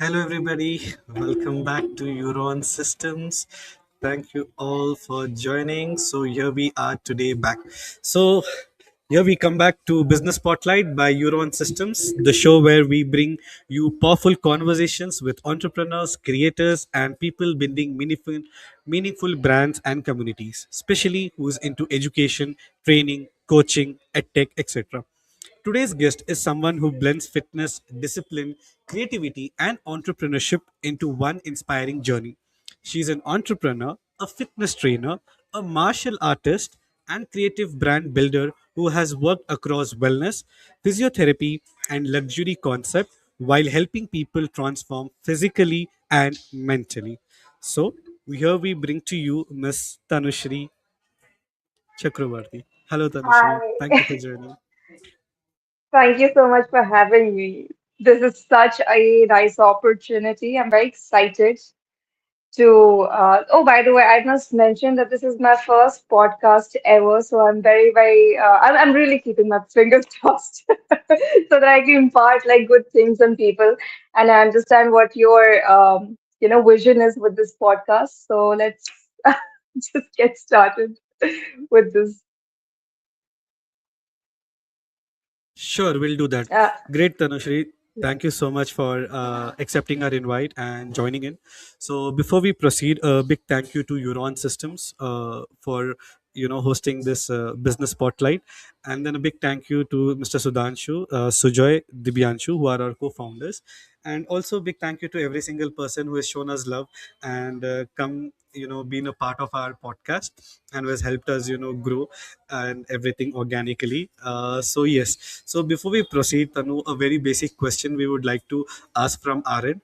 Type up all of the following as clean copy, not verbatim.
Hello, everybody. Welcome back to Euron Systems. Thank you all for joining. So, here we are today back. So, here we come back to Business Spotlight by Euron Systems, the show where we bring you powerful conversations with entrepreneurs, creators, and people building meaningful brands and communities, especially who's into education, training, coaching, edtech, etc. Today's guest is someone who blends fitness, discipline, creativity, and entrepreneurship into one inspiring journey. She's an entrepreneur, a fitness trainer, a martial artist, and creative brand builder who has worked across wellness, physiotherapy, and luxury concepts while helping people transform physically and mentally. So, here we bring to you Miss Tanushree Chakrabarti. Hello, Tanushree. Thank you Hi, for joining. thank you so much for having me. This is such a nice opportunity. I'm very excited to. Oh, by the way, I must mention that this is my first podcast ever, so I'm I'm really keeping my fingers crossed so that I can impart like good things on people, and I understand what your vision is with this podcast. So let's just get started with this. Sure, we'll do that. Uh, Great, Tanushree. yeah. Thank you so much for accepting our invite and joining in. So, before we proceed, a big thank you to Euron Systems for hosting this business spotlight, and then a big thank you to Mr. Sudhanshu, Sujoy, Dibyanshu, who are our co-founders, and also big thank you to every single person who has shown us love and come been a part of our podcast and who has helped us grow and everything organically. So yes, so before we proceed, Tanu, a very basic question we would like to ask from our end.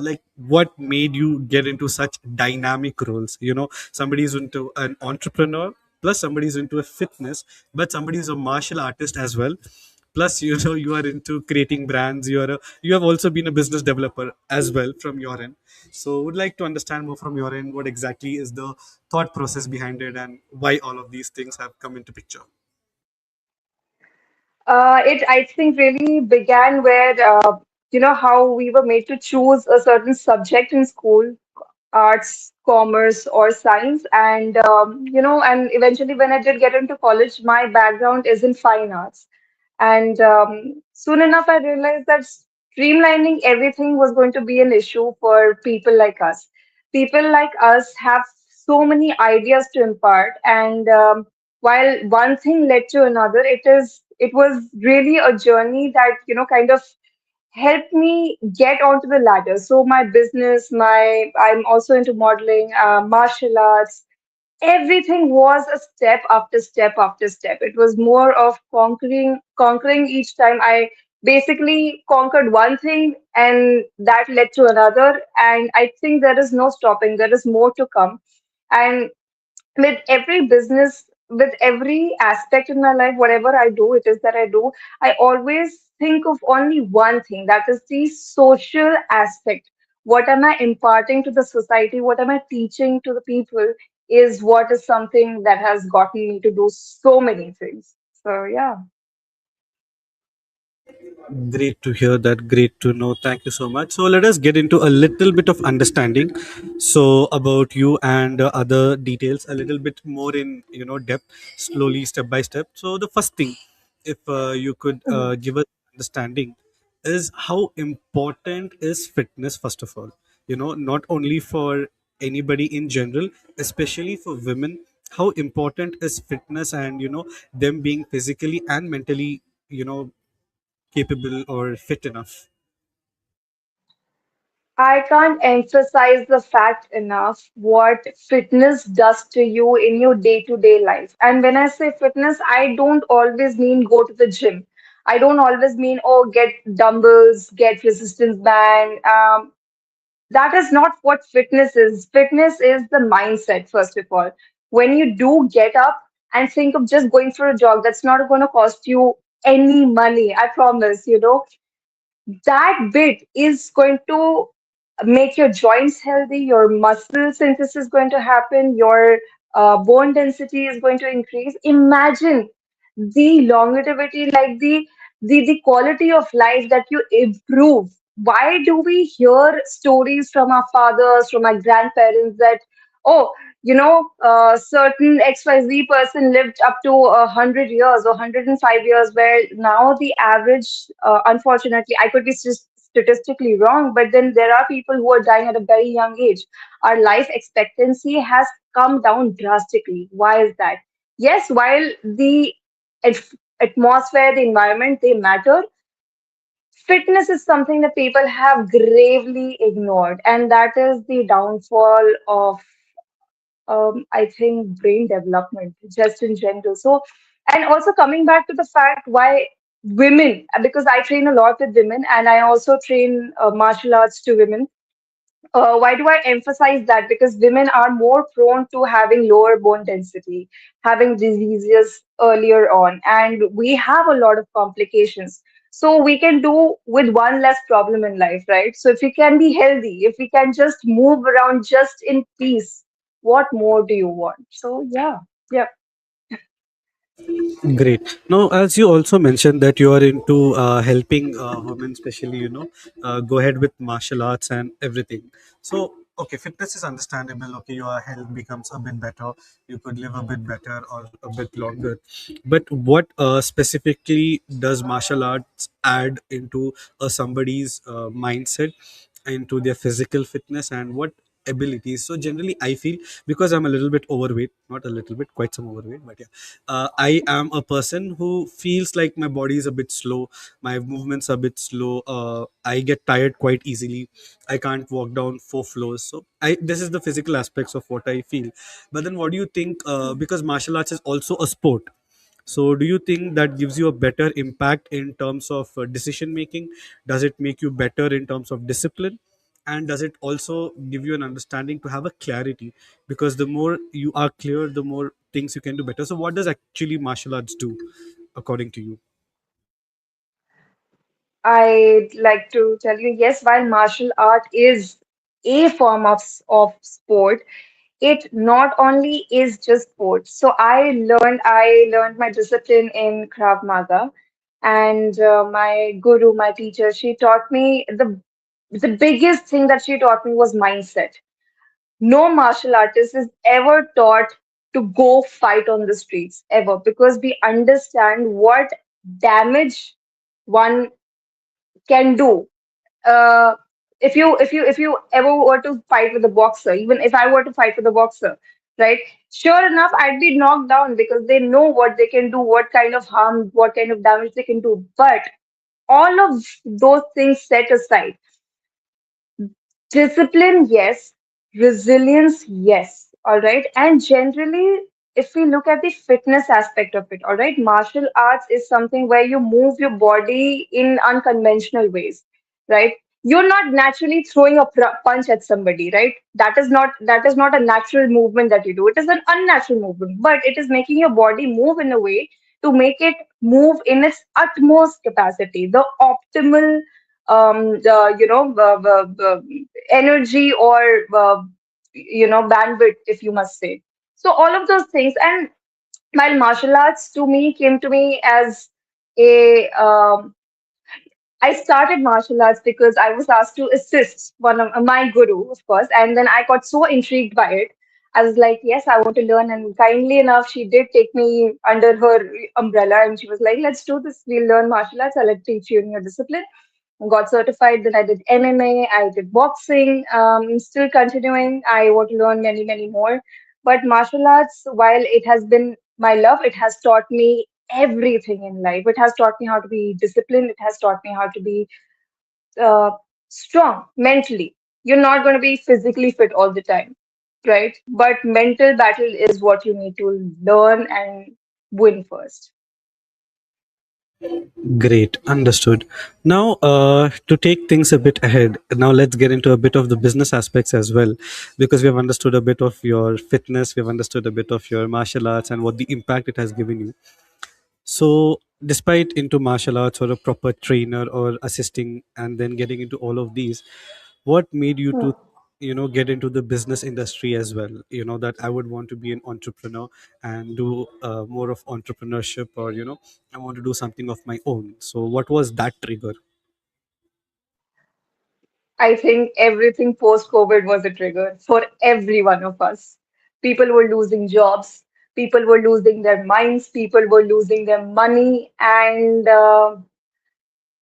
Like, what made you get into such dynamic roles? Somebody is into an entrepreneur, plus somebody is into a fitness, but somebody is a martial artist as well. Plus, you are into creating brands. You have also been a business developer as well from your end. So, would like to understand more from your end what exactly is the thought process behind it and why all of these things have come into picture. It, I think, really began where, how we were made to choose a certain subject in school, arts, commerce, or science. And eventually when I did get into college, my background is in fine arts. And soon enough, I realized that streamlining everything was going to be an issue for people like us. People like us have so many ideas to impart, and while one thing led to another, it was really a journey that kind of helped me get onto the ladder. So my business, my I'm also into modeling, martial arts, everything was a step after step after step. It was more of conquering each time. I basically conquered one thing and that led to another. And I think there is no stopping. There is more to come. And with every business, with every aspect in my life, whatever I do, it is that I do, I always think of only one thing, that is the social aspect. What am I imparting to the society? What am I teaching to the people? Is what is something that has gotten me to do so many things. So, yeah. Great to hear that. Great to know. Thank you so much. So let us get into a little bit of understanding. So about you and other details, a little bit more in depth, slowly, step by step. So the first thing, if you could Mhm. give us understanding, is how important is fitness first of all. Not only for anybody in general, especially for women. How important is fitness and them being physically and mentally capable or fit enough. I can't emphasize the fact enough what fitness does to you in your day-to-day life. And when I say fitness, I don't always mean go to the gym. I don't always mean, oh, get dumbbells, get resistance band. That is not what fitness is. Fitness is the mindset, first of all. When you do get up and think of just going for a jog, that's not going to cost you any money, I promise. That bit is going to make your joints healthy, your muscle synthesis is going to happen, your bone density is going to increase. Imagine the longevity, like the quality of life that you improve why do we hear stories from our fathers, from our grandparents that, oh, certain XYZ person lived up to 100 years or 105 years, where now the average, unfortunately, I could be statistically wrong, but then there are people who are dying at a very young age. Our life expectancy has come down drastically. Why is that? Yes, while the at- atmosphere, the environment, they matter, fitness is something that people have gravely ignored, and that is the downfall of, I think, brain development just in general. So, and also coming back to the fact why women, because I train a lot with women and I also train martial arts to women. Why do I emphasize that? Because women are more prone to having lower bone density, having diseases earlier on, and we have a lot of complications. So we can do with one less problem in life, right? So if we can be healthy, if we can just move around just in peace, what more do you want? So yeah, yeah. Great. Now, as you also mentioned that you are into helping women, especially, go ahead with martial arts and everything. So, okay, fitness is understandable. Okay, your health becomes a bit better. You could live a bit better or a bit longer. But what specifically does martial arts add into somebody's mindset, into their physical fitness, and what abilities? So generally I feel, because I'm a little bit overweight, not a little bit, quite some overweight, but yeah, I am a person who feels like my body is a bit slow, my movements are a bit slow, I get tired quite easily, I can't walk down 4 floors. So I this is the physical aspects of what I feel. But then what do you think, because martial arts is also a sport, so do you think that gives you a better impact in terms of decision making? Does it make you better in terms of discipline? And does it also give you an understanding to have a clarity? Because the more you are clear, the more things you can do better. So, what does actually martial arts do, according to you? I'd like to tell you, yes, while martial art is a form of sport, it not only is just sports. So I learned my discipline in Krav Maga, and my guru, my teacher, she taught me the biggest thing that she taught me was mindset. No martial artist is ever taught to go fight on the streets ever, because we understand what damage one can do. uh, if you ever were to fight with a boxer, even if I were to fight with a boxer, right? Sure enough, I'd be knocked down because they know what they can do, what kind of harm, what kind of damage they can do. But all of those things set aside, discipline, yes. Resilience, yes. All right. And generally, if we look at the fitness aspect of it, all right, martial arts is something where you move your body in unconventional ways, right? You're not naturally throwing a punch at somebody, right? That is not a natural movement that you do. It is an unnatural movement, but it is making your body move in a way to make it move in its utmost capacity, the optimal energy or bandwidth, if you must say. So all of those things. And while martial arts to me came to me as a I started martial arts because I was asked to assist one of my guru, of course, and then I got so intrigued by it. I was like, yes, I want to learn. And kindly enough, she did take me under her umbrella and she was like, let's do this. We'll learn martial arts. I'll teach you in your discipline. Got certified. Then I did MMA. I did boxing. Still continuing. I want to learn many, many more. But martial arts, while it has been my love, it has taught me everything in life. It has taught me how to be disciplined. It has taught me how to be uh, strong mentally. You're not going to be physically fit all the time, right? But mental battle is what you need to learn and win first. Great, understood. Now, to take things a bit ahead, now let's get into a bit of the business aspects as well, because we have understood a bit of your fitness, we have understood a bit of your martial arts and what the impact it has given you. So, despite into martial arts or a proper trainer or assisting and then getting into all of these, what made you to, get into the business industry as well? That I would want to be an entrepreneur and do more of entrepreneurship, or I want to do something of my own. So, what was that trigger? I think everything post-COVID was a trigger for every one of us. People were losing jobs, people were losing their minds, people were losing their money, and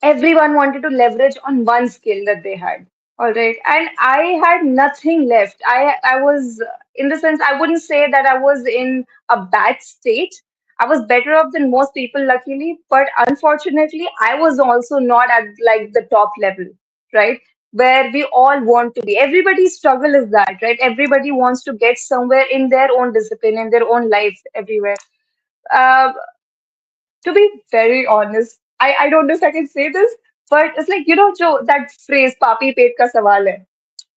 everyone wanted to leverage on one skill that they had. All right. And I had nothing left. I was, in the sense, I wouldn't say that I was in a bad state. I was better off than most people, luckily. But unfortunately, I was also not at like the top level, right? Where we all want to be. Everybody's struggle is that, right? Everybody wants to get somewhere in their own discipline, in their own life, everywhere. Uh, to be very honest, I don't know if I can say this, but it's like, Joe, that phrase, Papi Pet ka sawal hai,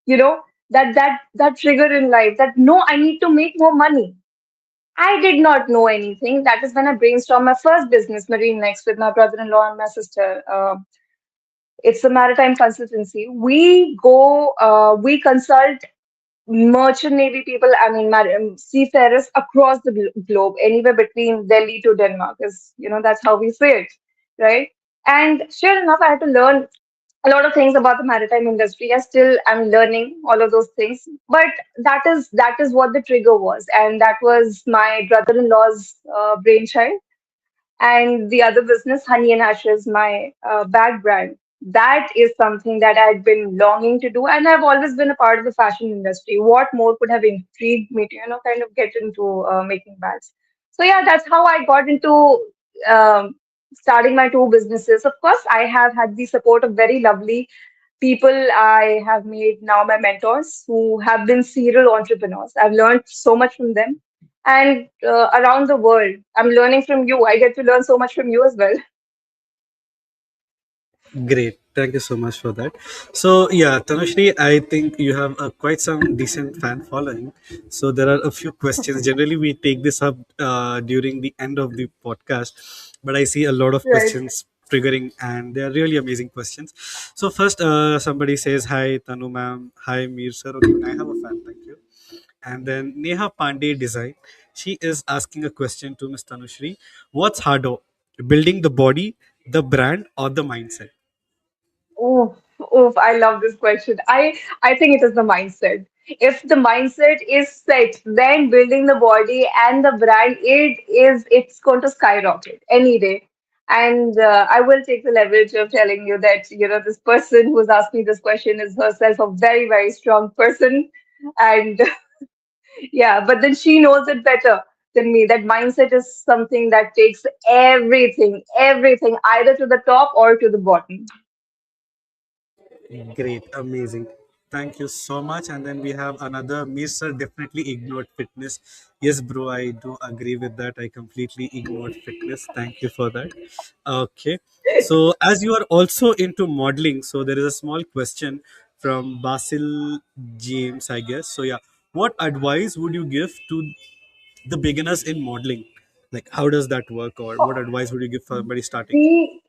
you know, that trigger in life that no, I need to make more money. I did not know anything. That is when I brainstormed my first business, Marine Next, with my brother-in-law and my sister. It's a maritime consultancy. We consult merchant navy people, I mean, seafarers across the globe, anywhere between Delhi to Denmark, is, that's how we say it, right? And sure enough, I had to learn a lot of things about the maritime industry. I still am learning all of those things, but that is what the trigger was, and that was my brother-in-law's brainchild. And the other business, Honey and Ashes, my bag brand, that is something that I'd been longing to do. And I've always been a part of the fashion industry. What more could have intrigued me to, kind of get into making bags? So, yeah, that's how I got into um, starting my two businesses. Of course, I have had the support of very lovely people I have made now my mentors who have been serial entrepreneurs. I've learned so much from them. And around the world, I'm learning from you. I get to learn so much from you as well. Great. Thank you so much for that. So, yeah, Tanushree, I think you have quite some decent fan following. So, there are a few questions. Generally, we take this up during the end of the podcast, but I see a lot of Right. questions triggering, and they are really amazing questions. So, first, somebody says, "Hi, Tanu ma'am. Hi, Mir sir. Okay, I have a fan. Thank you." And then Neha Pandey Design. She is asking a question to Miss Tanushree. What's harder, building the body, the brand, or the mindset? Oof, oof, I love this question. I think it is the mindset. If the mindset is set, then building the body and the brand, it's going to skyrocket any day. And I will take the leverage of telling you that, this person who's asked me this question is herself a very, very strong person. And yeah, but then she knows it better than me. That mindset is something that takes everything, either to the top or to the bottom. Great, amazing. Thank you so much. And then we have another Sir definitely ignored fitness. Yes, bro, I do agree with that. I completely ignored fitness. Thank you for that. Okay. So, as you are also into modeling, so there is a small question from Basil James, I guess. So, yeah, what advice would you give to the beginners in modeling? Like, how does that work, or what advice would you give for somebody starting?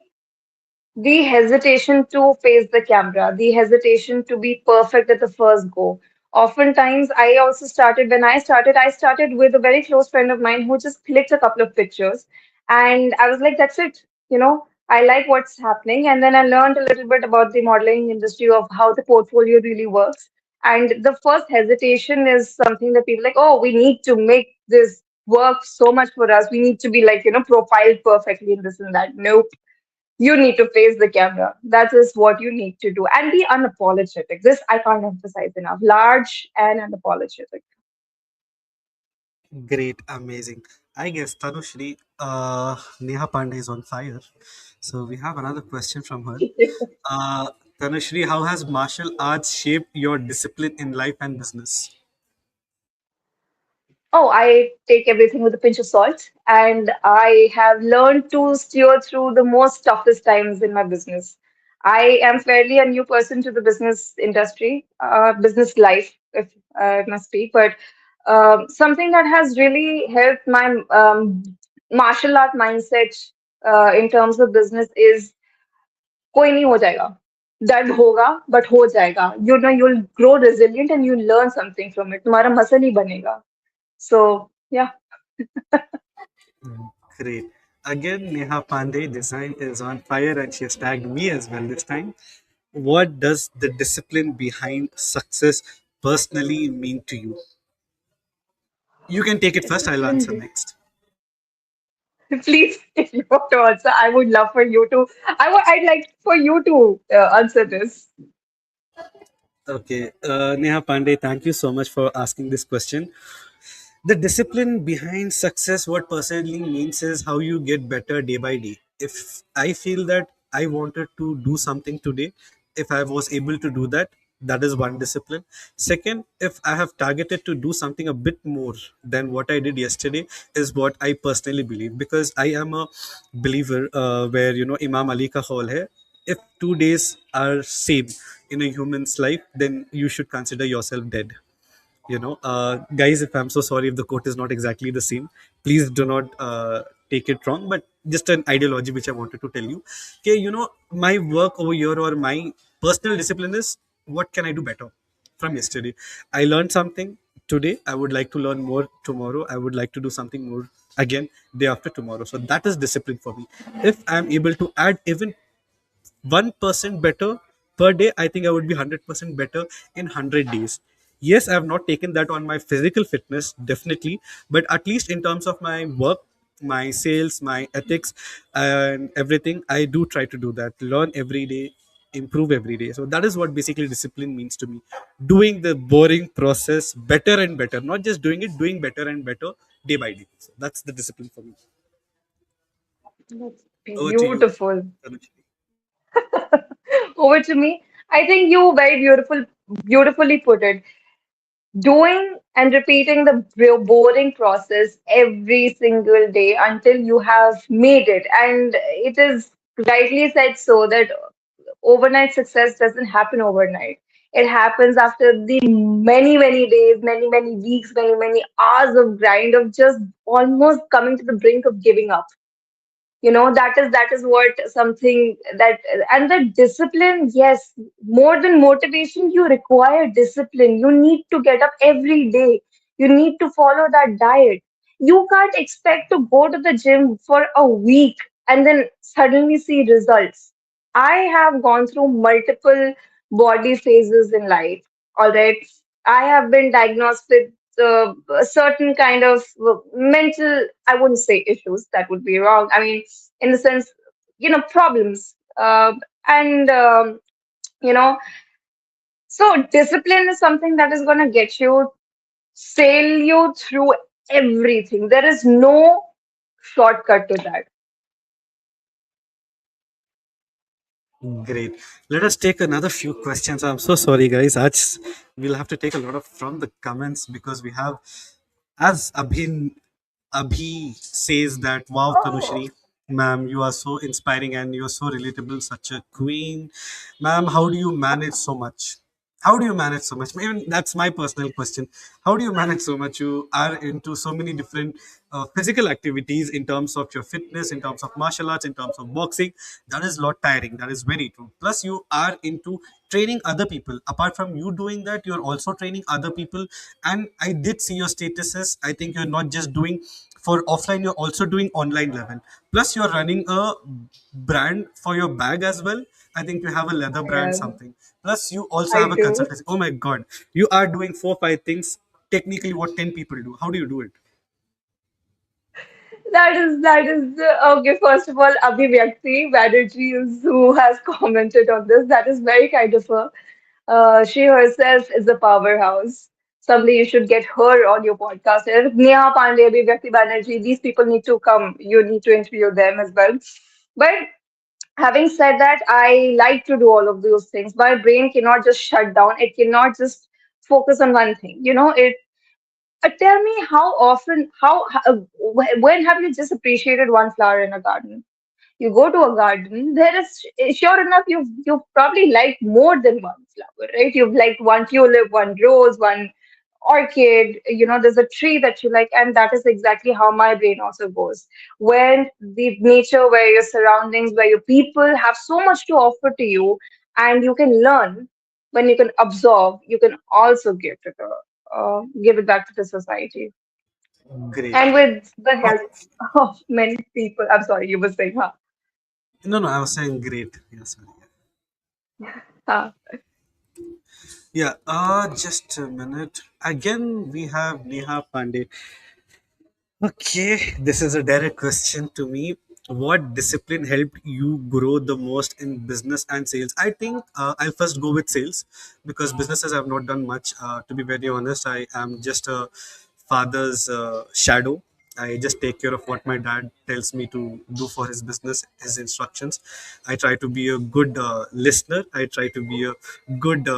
The the hesitation to face the camera, the hesitation to be perfect at the first go. Oftentimes, I started with a very close friend of mine who just clicked a couple of pictures. And I was like, that's it. I like what's happening. And then I learned a little bit about the modeling industry of how the portfolio really works. And the first hesitation is something that people like, oh, we need to make this work so much for us. We need to be like, profiled perfectly in this and that. Nope, you need to face the camera. That is what you need to do. And be unapologetic. This I can't emphasize enough. Large and unapologetic. Great, amazing. I guess Tanushri, Neha Pandey is on fire. So we have another question from her. Tanushri, how has martial arts shaped your discipline in life and business? Oh, I take everything with a pinch of salt, and I have learned to steer through the most toughest times in my business. I am fairly a new person to the business industry, business life, if I must speak, but something that has really helped my martial art mindset in terms of business is कोई नहीं हो जाएगा दर्द होगा but हो जाएगा you'll grow resilient and you'll learn something from it तुम्हारा muscle ही बनेगा so yeah. Great. Again, Neha Pandey design is on fire and she has tagged me as well this time. What does the discipline behind success personally mean to you? You can take it first, I'll answer Discipline. next. Please, if you want to answer, I would love for you to. I'd like for you to answer this. Okay, Neha Pandey, thank you so much for asking this question. The discipline behind success, what personally means is how you get better day by day. If I feel that I wanted to do something today, if I was able to do that, that is one discipline. Second, if I have targeted to do something a bit more than what I did yesterday, is what I personally believe, because I am a believer where Imam Ali ka hall hai. If 2 days are same in a human's life, then you should consider yourself dead. Guys, if I'm so sorry if the quote is not exactly the same, please do not take it wrong, but just an ideology which I wanted to tell you. Okay, my work over here, or my personal discipline is, what can I do better from yesterday? I learned something today, I would like to learn more tomorrow, I would like to do something more again day after tomorrow. So that is discipline for me. If I'm able to add even 1% better per day, I think I would be 100% better in 100 days. Yes, I have not taken that on my physical fitness, definitely, but at least in terms of my work, my sales, my ethics, and everything, I do try to do that. Learn every day, improve every day. So that is what basically discipline means to me. Doing the boring process better and better, not just doing it, doing better and better day by day. So that's the discipline for me. That's Over to you, beautiful. Tanushree. Over to me. I think you beautifully put it. Doing and repeating the boring process every single day until you have made it. And it is rightly said so that overnight success doesn't happen overnight. It happens after the many, many days, many, many weeks, many, many hours of grind of just almost coming to the brink of giving up. That is what something that. And the discipline, yes, more than motivation, you require discipline. You need to get up every day. You need to follow that diet. You can't expect to go to the gym for a week and then suddenly see results. I have gone through multiple body phases in life. All right, I have been diagnosed with a certain kind of mental, I wouldn't say issues, that would be wrong. I mean, in the sense, problems. And, you know, so discipline is something that is going to get you, sail you through everything. There is no shortcut to that. Great. Let us take another few questions. I'm so sorry, guys. We'll have to take a lot of from the comments, because we have, as Abhi says that, wow, Oh, Tanushri, ma'am, you are so inspiring and you are so relatable, such a queen. Ma'am, how do you manage so much? How do you manage so much? Even that's my personal question. How do you manage so much? You are into so many different physical activities, in terms of your fitness, in terms of martial arts, in terms of boxing. That is a lot tiring. That is very true. Plus, you are into training other people. Apart from you doing that, you're also training other people. And I did see your statuses. I think you're not just doing for offline, you're also doing online level. Plus, you're running a brand for your bag as well. I think you have a leather brand, yeah, something. Plus, you also have I a do. consultancy. Oh my God, you are doing 4 5 things. Technically, what 10 people do? How do you do it? That is okay. First of all, Abhivyakti Banerjee is who has commented on this. That is very kind of her. She herself is a powerhouse. Someday you should get her on your podcast. And Neha Pandey, Abhivyakti Banerjee, these people need to come. You need to interview them as well. But having said that, I like to do all of those things. My brain cannot just shut down. It cannot just focus on one thing. Tell me how often, when have you just appreciated one flower in a garden? You go to a garden, there is, sure enough, you've probably liked more than one flower, right? You've liked one tulip, one rose, one orchid. There's a tree that you like, and that is exactly how my brain also goes. When the nature, where your surroundings, where your people have so much to offer to you, and you can learn, when you can absorb, you can also give it back to the society. Great. And with the Oh, help of many people. I'm sorry, you were saying, huh? no, no, I was saying great. Yes, sorry. Huh. Yeah, just a minute. Again, we have Neha Pandey. Okay, this is a direct question to me. What discipline helped you grow the most in business and sales? I think I'll first go with sales because businesses I've not done much. To be very honest, I am just a father's shadow. I just take care of what my dad tells me to do for his business, his instructions. I try to be a good listener. I try to be a good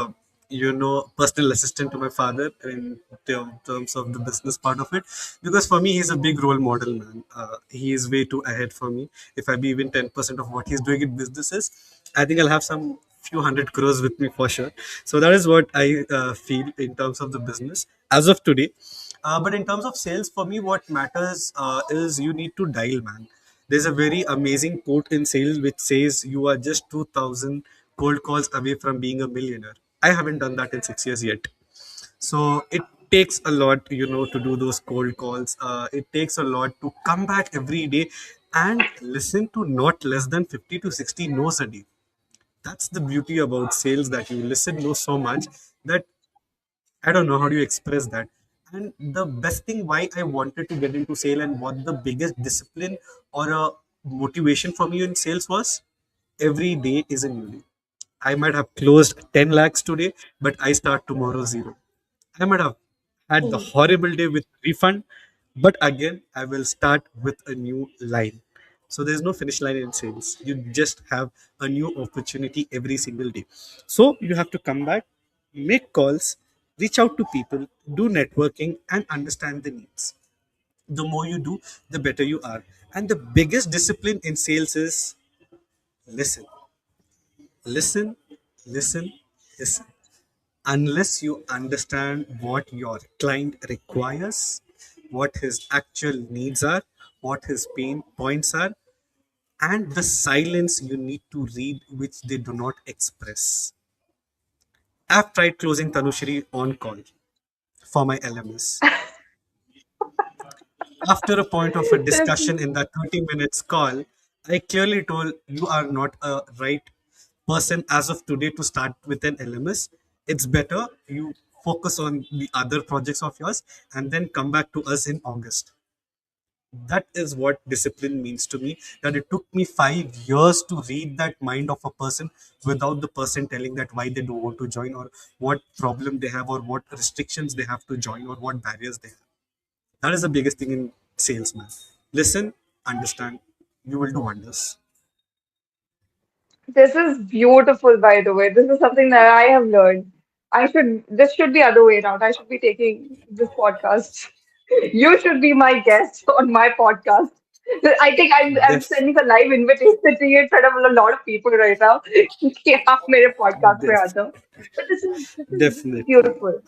personal assistant to my father in terms of the business part of it, because for me he's a big role model, man. He is way too ahead for me. If I be even 10% of what he's doing in businesses, I think I'll have some few hundred crores with me for sure. So that is what I feel in terms of the business as of today. But in terms of sales, for me, what matters is you need to dial, man. There's a very amazing quote in sales which says you are just 2,000 cold calls away from being a millionaire. I haven't done that in 6 years yet. So it takes a lot, to do those cold calls. It takes a lot to come back every day and listen to not less than 50 to 60 no's a day. That's the beauty about sales, that you listen no so much that I don't know how do you express that. And the best thing why I wanted to get into sale and what the biggest discipline or a motivation for me in sales was, every day is a new day. I might have closed 10 lakhs today, but I start tomorrow zero. I might have had the horrible day with refund, but again, I will start with a new line. So there's no finish line in sales. You just have a new opportunity every single day. So you have to come back, make calls, reach out to people, do networking, and understand the needs. The more you do, the better you are. And the biggest discipline in sales is listen, listen, listen, listen. Unless you understand what your client requires, what his actual needs are, what his pain points are, and the silence you need to read which they do not express. I've tried closing Tanushree on call for my LMS. After a point of a discussion in that 30 minutes call, I clearly told you are not a right person as of today to start with an LMS. It's better you focus on the other projects of yours and then come back to us in August. That is what discipline means to me. That it took me 5 years to read that mind of a person without the person telling that why they don't want to join, or what problem they have, or what restrictions they have to join, or what barriers they have. That is the biggest thing in sales, man. Listen, understand, you will do wonders. This is beautiful, by the way. This is something that I have learned. This should be other way around. I should be taking this podcast. You should be my guest on my podcast. I think I'm Def, sending a live invitation to you in front of a lot of people right now. कि आप मेरे podcast पे आ def, जाओ. But this is definitely. beautiful.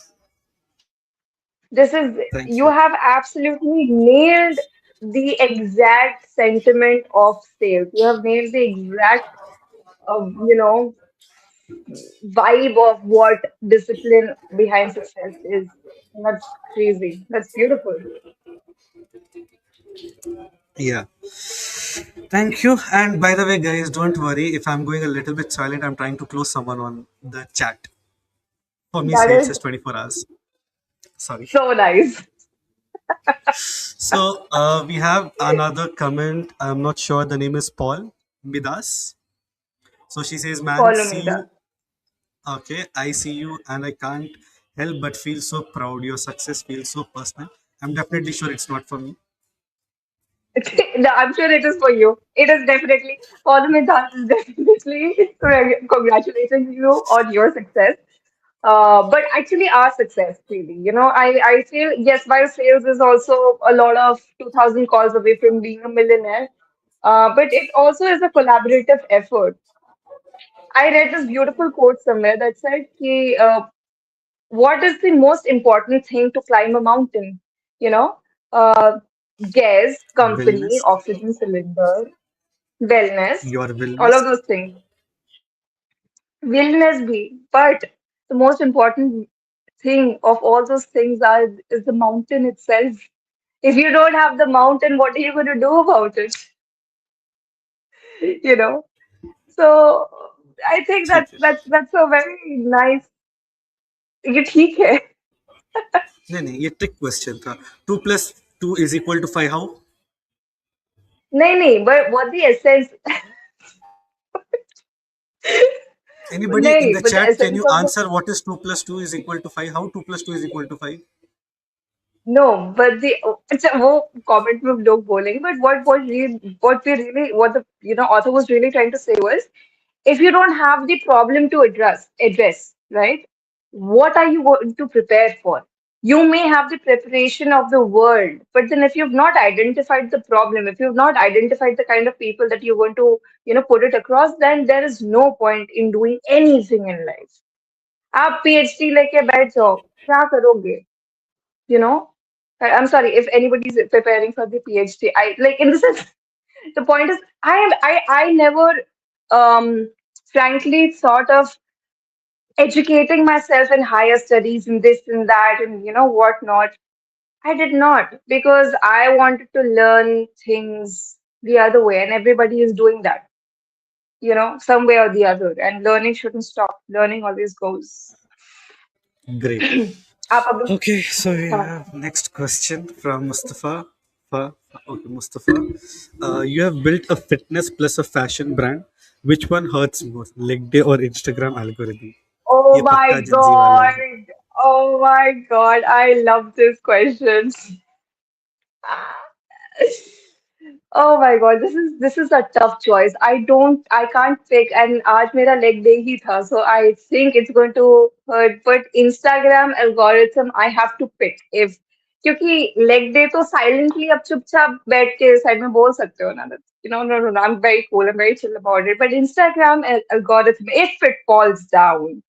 This is, Thank you you. have absolutely nailed the exact sentiment of sales. You have nailed the exact, you know, vibe of what discipline behind success is. And that's crazy. That's beautiful. Yeah. Thank you. And by the way, guys, don't worry if I'm going a little bit silent. I'm trying to close someone on the chat. For me, That sales is is 24 hours. Sorry. so nice. So we have another comment. I'm not sure. The name is Paul Midas. So she says, "Man, Follow see me, that. you. Okay, I see you, and I can't help but feel so proud. Your success feels so personal. I'm definitely sure it's not for me. No, I'm sure it is for you. It is definitely, follow me, that is definitely congratulating you on your success. But actually, our success, really. I feel, yes, while sales is also a lot of 2,000 calls away from being a millionaire, but it also is a collaborative effort. I read this beautiful quote somewhere that said, ki, what is the most important thing to climb a mountain? You know, uh, gas, company, Wellness, oxygen cylinder, wellness, your all of wellness, those things. Wellness be, but the most important thing of all those things is the mountain itself. If you don't have the mountain, what are you going to do about it? You know? So I think ठीक है that's a very nice. ये ठीक है. नहीं नहीं ये trick question था 2 + 2 is equal to 5 how नहीं नहीं, but what the essence? anybody in नहीं, the but the chat can essence you of the answer what is 2 + 2 is equal to 5 how 2 + 2 is equal to 5 no, but the अच्छा वो comment में लोग बोलेंगे, but what the author was really trying to say was, if you don't have the problem to address, right? What are you going to prepare for? You may have the preparation of the world, but then if you've not identified the problem, if you've not identified the kind of people that you're going to, put it across, then there is no point in doing anything in life. आप PhD लेके बैठ जाओ, क्या करोगे? You know? I'm sorry if anybody's preparing for the PhD. I like in the sense the point is I never frankly thought of educating myself in higher studies and this and that and what not. I did not because I wanted to learn things the other way and everybody is doing that, some way or the other. And learning shouldn't stop. Learning always goes. great आप अभी okay so we हाँ. have next question from Mustafa okay Mustafa you have built a fitness plus a fashion brand which one hurts more leg day or Instagram algorithm Oh ये पक्का my Gingee वाला God. है Oh my God. I love this question. Oh my God, this is a tough choice. I can't pick, and आज मेरा leg day ही था, so I think it's going to hurt. But Instagram algorithm, I have to pick. If क्योंकि leg day तो silently अब चुपचाप बैठ के side में बोल सकते हो ना, that, no, I'm very cool, I'm very chill about it. But Instagram algorithm, if it falls down,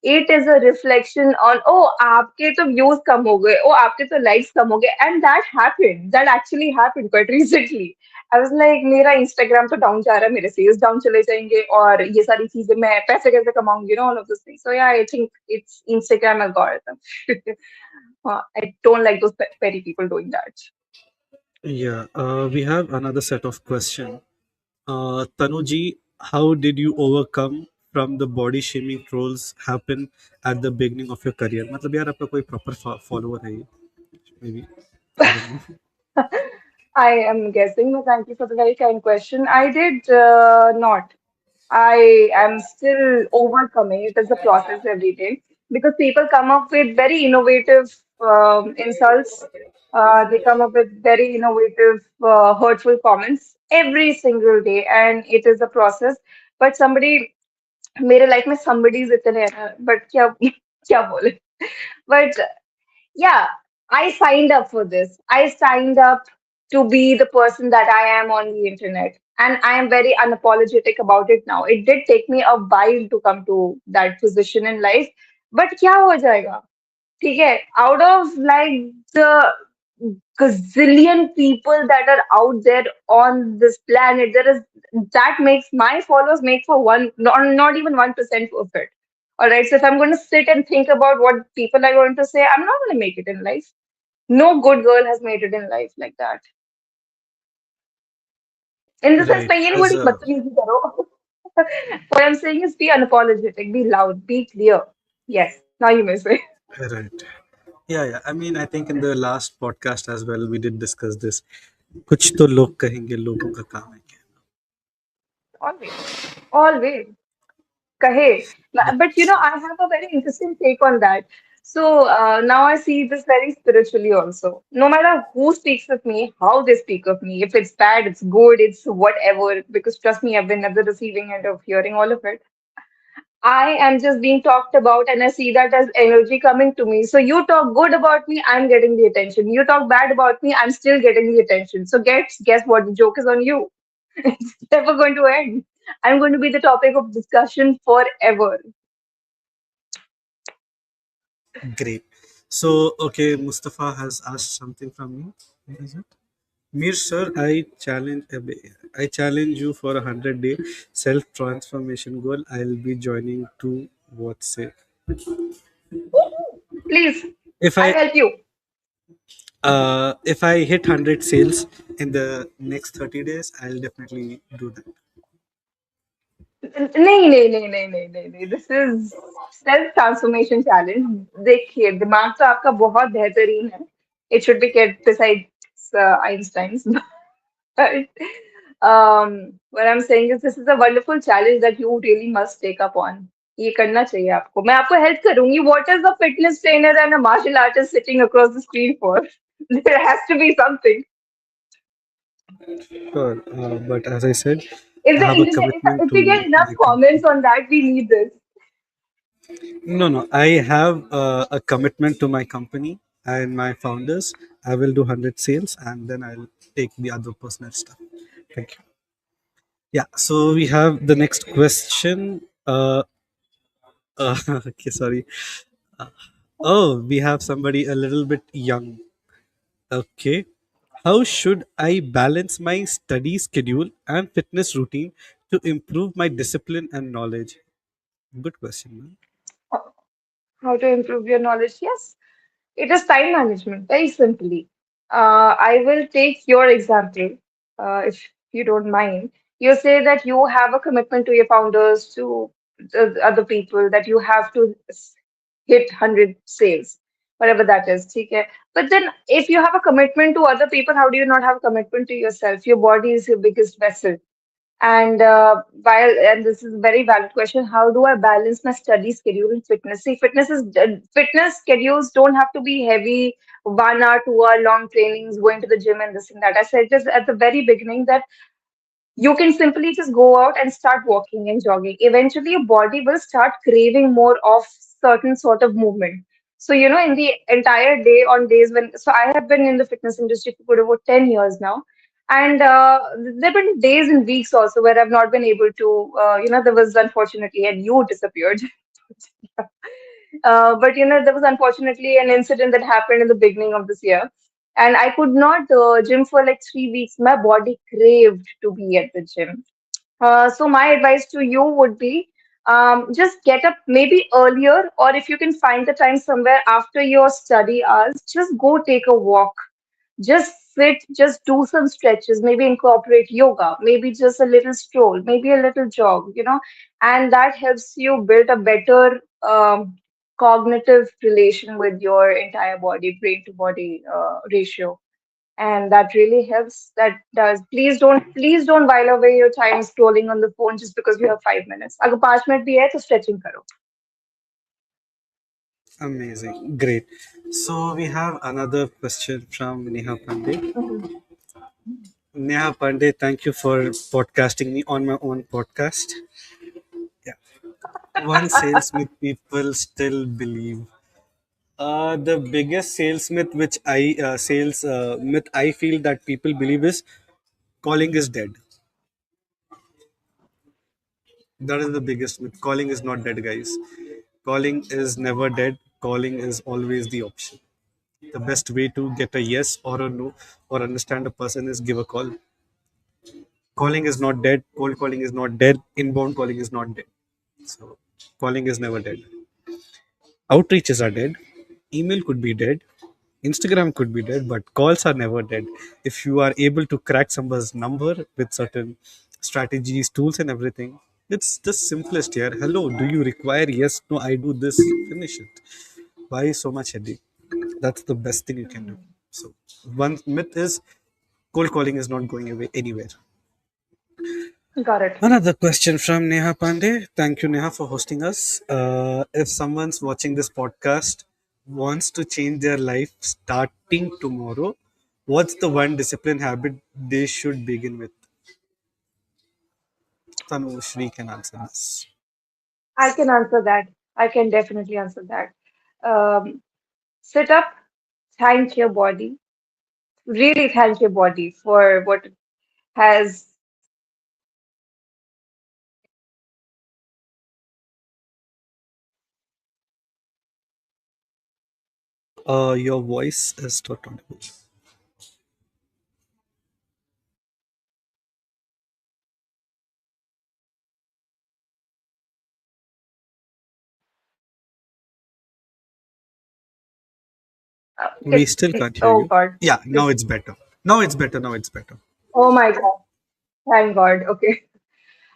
it is a reflection on, oh, आपके तो views कम हो गए, oh, आपके तो likes कम हो गए, and that actually happened quite recently. I was like, मेरा Instagram तो down जा रहा है, मेरे sales down चले जाएंगे, और ये सारी चीजें मैं पैसे कैसे कमाऊंगी, all of those things. So yeah, I think it's Instagram algorithm. I don't like those petty people doing that. yeah we have another set of question Tanuji, how did you overcome from the body shaming trolls happen at the beginning of your career? मतलब यार आपका कोई proper follower है ये? Maybe I don't know. I am guessing, but thank you for the very kind question. I did not. I am still overcoming it as a process every day because people come up with very innovative insults. They come up with very innovative, hurtful comments every single day, and it is a process. But मेरे life में somebody's इतने हैं ना, but क्या क्या बोले? But yeah, I signed up for this. I signed up to be the person that I am on the internet. And I am very unapologetic about it now. It did take me a while to come to that position in life. But क्या हो जाएगा? ठीक है, out of like the gazillion people that are out there on this planet, there is that makes my followers make for one, not even 1% of it. All right, so if I'm going to sit and think about what people are going to say, I'm not going to make it in life. No good girl has made it in life like that. In the sense, Right. मैं ये नहीं As बोली a बदतमीजी करो. What I'm saying is be unapologetic, be loud, be clear. Yes, now you may say. right. Yeah, yeah. I mean, I think in the last podcast as well, we did discuss this. कुछ तो लोग कहेंगे लोगों का काम है क्या? Always, always. Kahe. Yeah. But I have a very interesting take on that. So now I see this very spiritually also. No matter who speaks of me, how they speak of me, if it's bad, it's good, it's whatever, because trust me, I've been at the receiving end of hearing all of it. I am just being talked about and I see that as energy coming to me. So you talk good about me, I'm getting the attention. You talk bad about me, I'm still getting the attention. So guess what? The joke is on you. It's never going to end. I'm going to be the topic of discussion forever. Great. So, okay, Mustafa has asked something from me. What is it? Mir sir, I challenge you for 100-day self transformation goal. I'll be joining to what say. Woohoo! Please, If I'll I help you. if I hit 100 sales in the next 30 days, I'll definitely do that. नहीं नहीं नहीं नहीं नहीं नहीं नहीं, this is self transformation challenge. देखिए, दिमाग तो आपका बहुत बेहतरीन है. It should be kept besides Einstein's. But what I'm saying is this is a wonderful challenge that you really must take up on. ये करना चाहिए आपको. मैं आपको हेल्प करूंगी. What is a fitness trainer and a martial artist sitting across the screen for? There has to be something. Sure, but as I said, If I the have a internet, commitment if we get to enough my comments company. on that, we need this. No, no, I have a commitment to my company and my founders. I will do 100 sales and then I'll take the other personal stuff. Thank you. Yeah, so we have the next question. Okay, sorry. Uh, oh, we have somebody a little bit young. Okay. How should I balance my study schedule and fitness routine to improve my discipline and knowledge? Good question, man. How to improve your knowledge? Yes, it is time management, very simply. I will take your example, if you don't mind. You say that you have a commitment to your founders, to the other people, that you have to hit 100 sales, whatever that is. Okay? But then, if you have a commitment to other people, how do you not have a commitment to yourself? Your body is your biggest vessel. And while this is a very valid question, how do I balance my study schedule and fitness? See, fitness schedules don't have to be heavy, 1 hour, 2 hour long trainings, going to the gym and this and that. I said this at the very beginning that you can simply just go out and start walking and jogging. Eventually, your body will start craving more of certain sort of movement. So, in the entire day, on days when, so I have been in the fitness industry for good over 10 years now. And there have been days and weeks also where I've not been able to, there was unfortunately, and you disappeared. But there was unfortunately an incident that happened in the beginning of this year, and I could not gym for like 3 weeks. My body craved to be at the gym. So my advice to you would be, just get up maybe earlier, or if you can find the time somewhere after your study hours, just go take a walk. Just sit, just do some stretches, maybe incorporate yoga, maybe just a little stroll, maybe a little jog, and that helps you build a better cognitive relation with your entire body, brain to body ratio. And that really helps. That does. Please don't while away your time scrolling on the phone just because you have 5 minutes. अगर 5 minute भी है तो stretching करो. Amazing. Great. So we have another question from Neha Pandey. Neha Pandey, thank you for podcasting me on my own podcast. Yeah. One sales myth people still believe. The biggest sales myth which I sales myth I feel that people believe is calling is dead. That is the biggest myth. Calling is not dead, guys. Calling is never dead. Calling is always the option. The best way to get a yes or a no or understand a person is give a call. Calling is not dead. Cold calling is not dead. Inbound calling is not dead. So calling is never dead. Outreaches are dead. Email could be dead. Instagram could be dead, but calls are never dead. If you are able to crack somebody's number with certain strategies, tools, and everything, it's the simplest here. Hello, do you require? Yes, no, I do this. Finish it. Why so much headache? That's the best thing you can do. So, one myth is cold calling is not going away anywhere. Got it. Another question from Neha Pandey. Thank you, Neha, for hosting us. If someone's watching this podcast wants to change their life starting tomorrow, what's the one discipline habit they should begin with? Tanushree can answer this. I can answer that. I can definitely answer that. Sit up, thank your body. Really thank your body for what it has. Your voice is not audible. We still can't hear Oh you. God. Yeah, now This, it's better. Now it's better. Now it's better. oh my God. Thank God. Okay.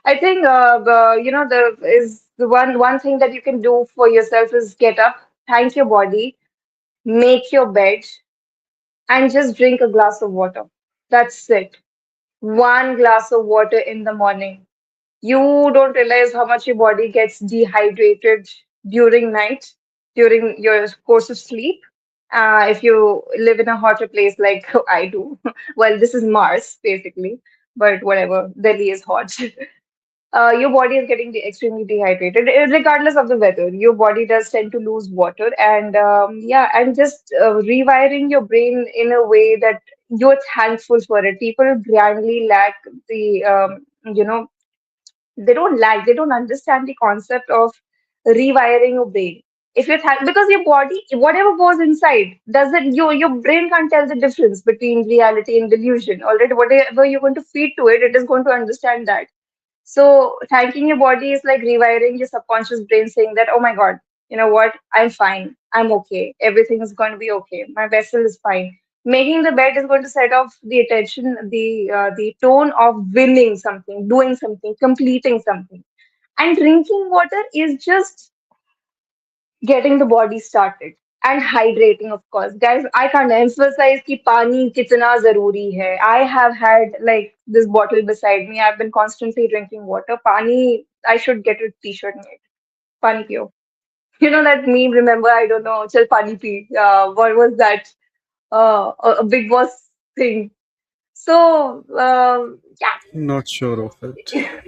I think the is the one thing that you can do for yourself is get up, thank your body, make your bed, and just drink a glass of water. That's it. One glass of water in the morning. You don't realize how much your body gets dehydrated during night, during your course of sleep. If you live in a hotter place like I do, well, this is Mars basically, but whatever, Delhi is hot. Your body is getting extremely dehydrated, regardless of the weather. Your body does tend to lose water, and yeah, and just rewiring your brain in a way that you're thankful for it. People grandly lack the, you know, they don't understand the concept of rewiring your brain. If you because your body, whatever goes inside, doesn't your brain can't tell the difference between reality and delusion. Already, whatever you're going to feed to it, it is going to understand that. So thanking your body is like rewiring your subconscious brain, saying that, oh my God, you know what? I'm fine. I'm okay. Everything is going to be okay. My vessel is fine. Making the bed is going to set off the attention, the tone of winning something, doing something, completing something. And drinking water is just getting the body started and hydrating, of course. Guys, I can't emphasize कि पानी कितना जरूरी है. I have had like this bottle beside me. I've been constantly drinking water. Pani, I should get a t-shirt made. Pani piyo. You know that meme, remember? I don't know. Chal pani pi. What was that? A big boss thing. So, Not sure of it. yeah.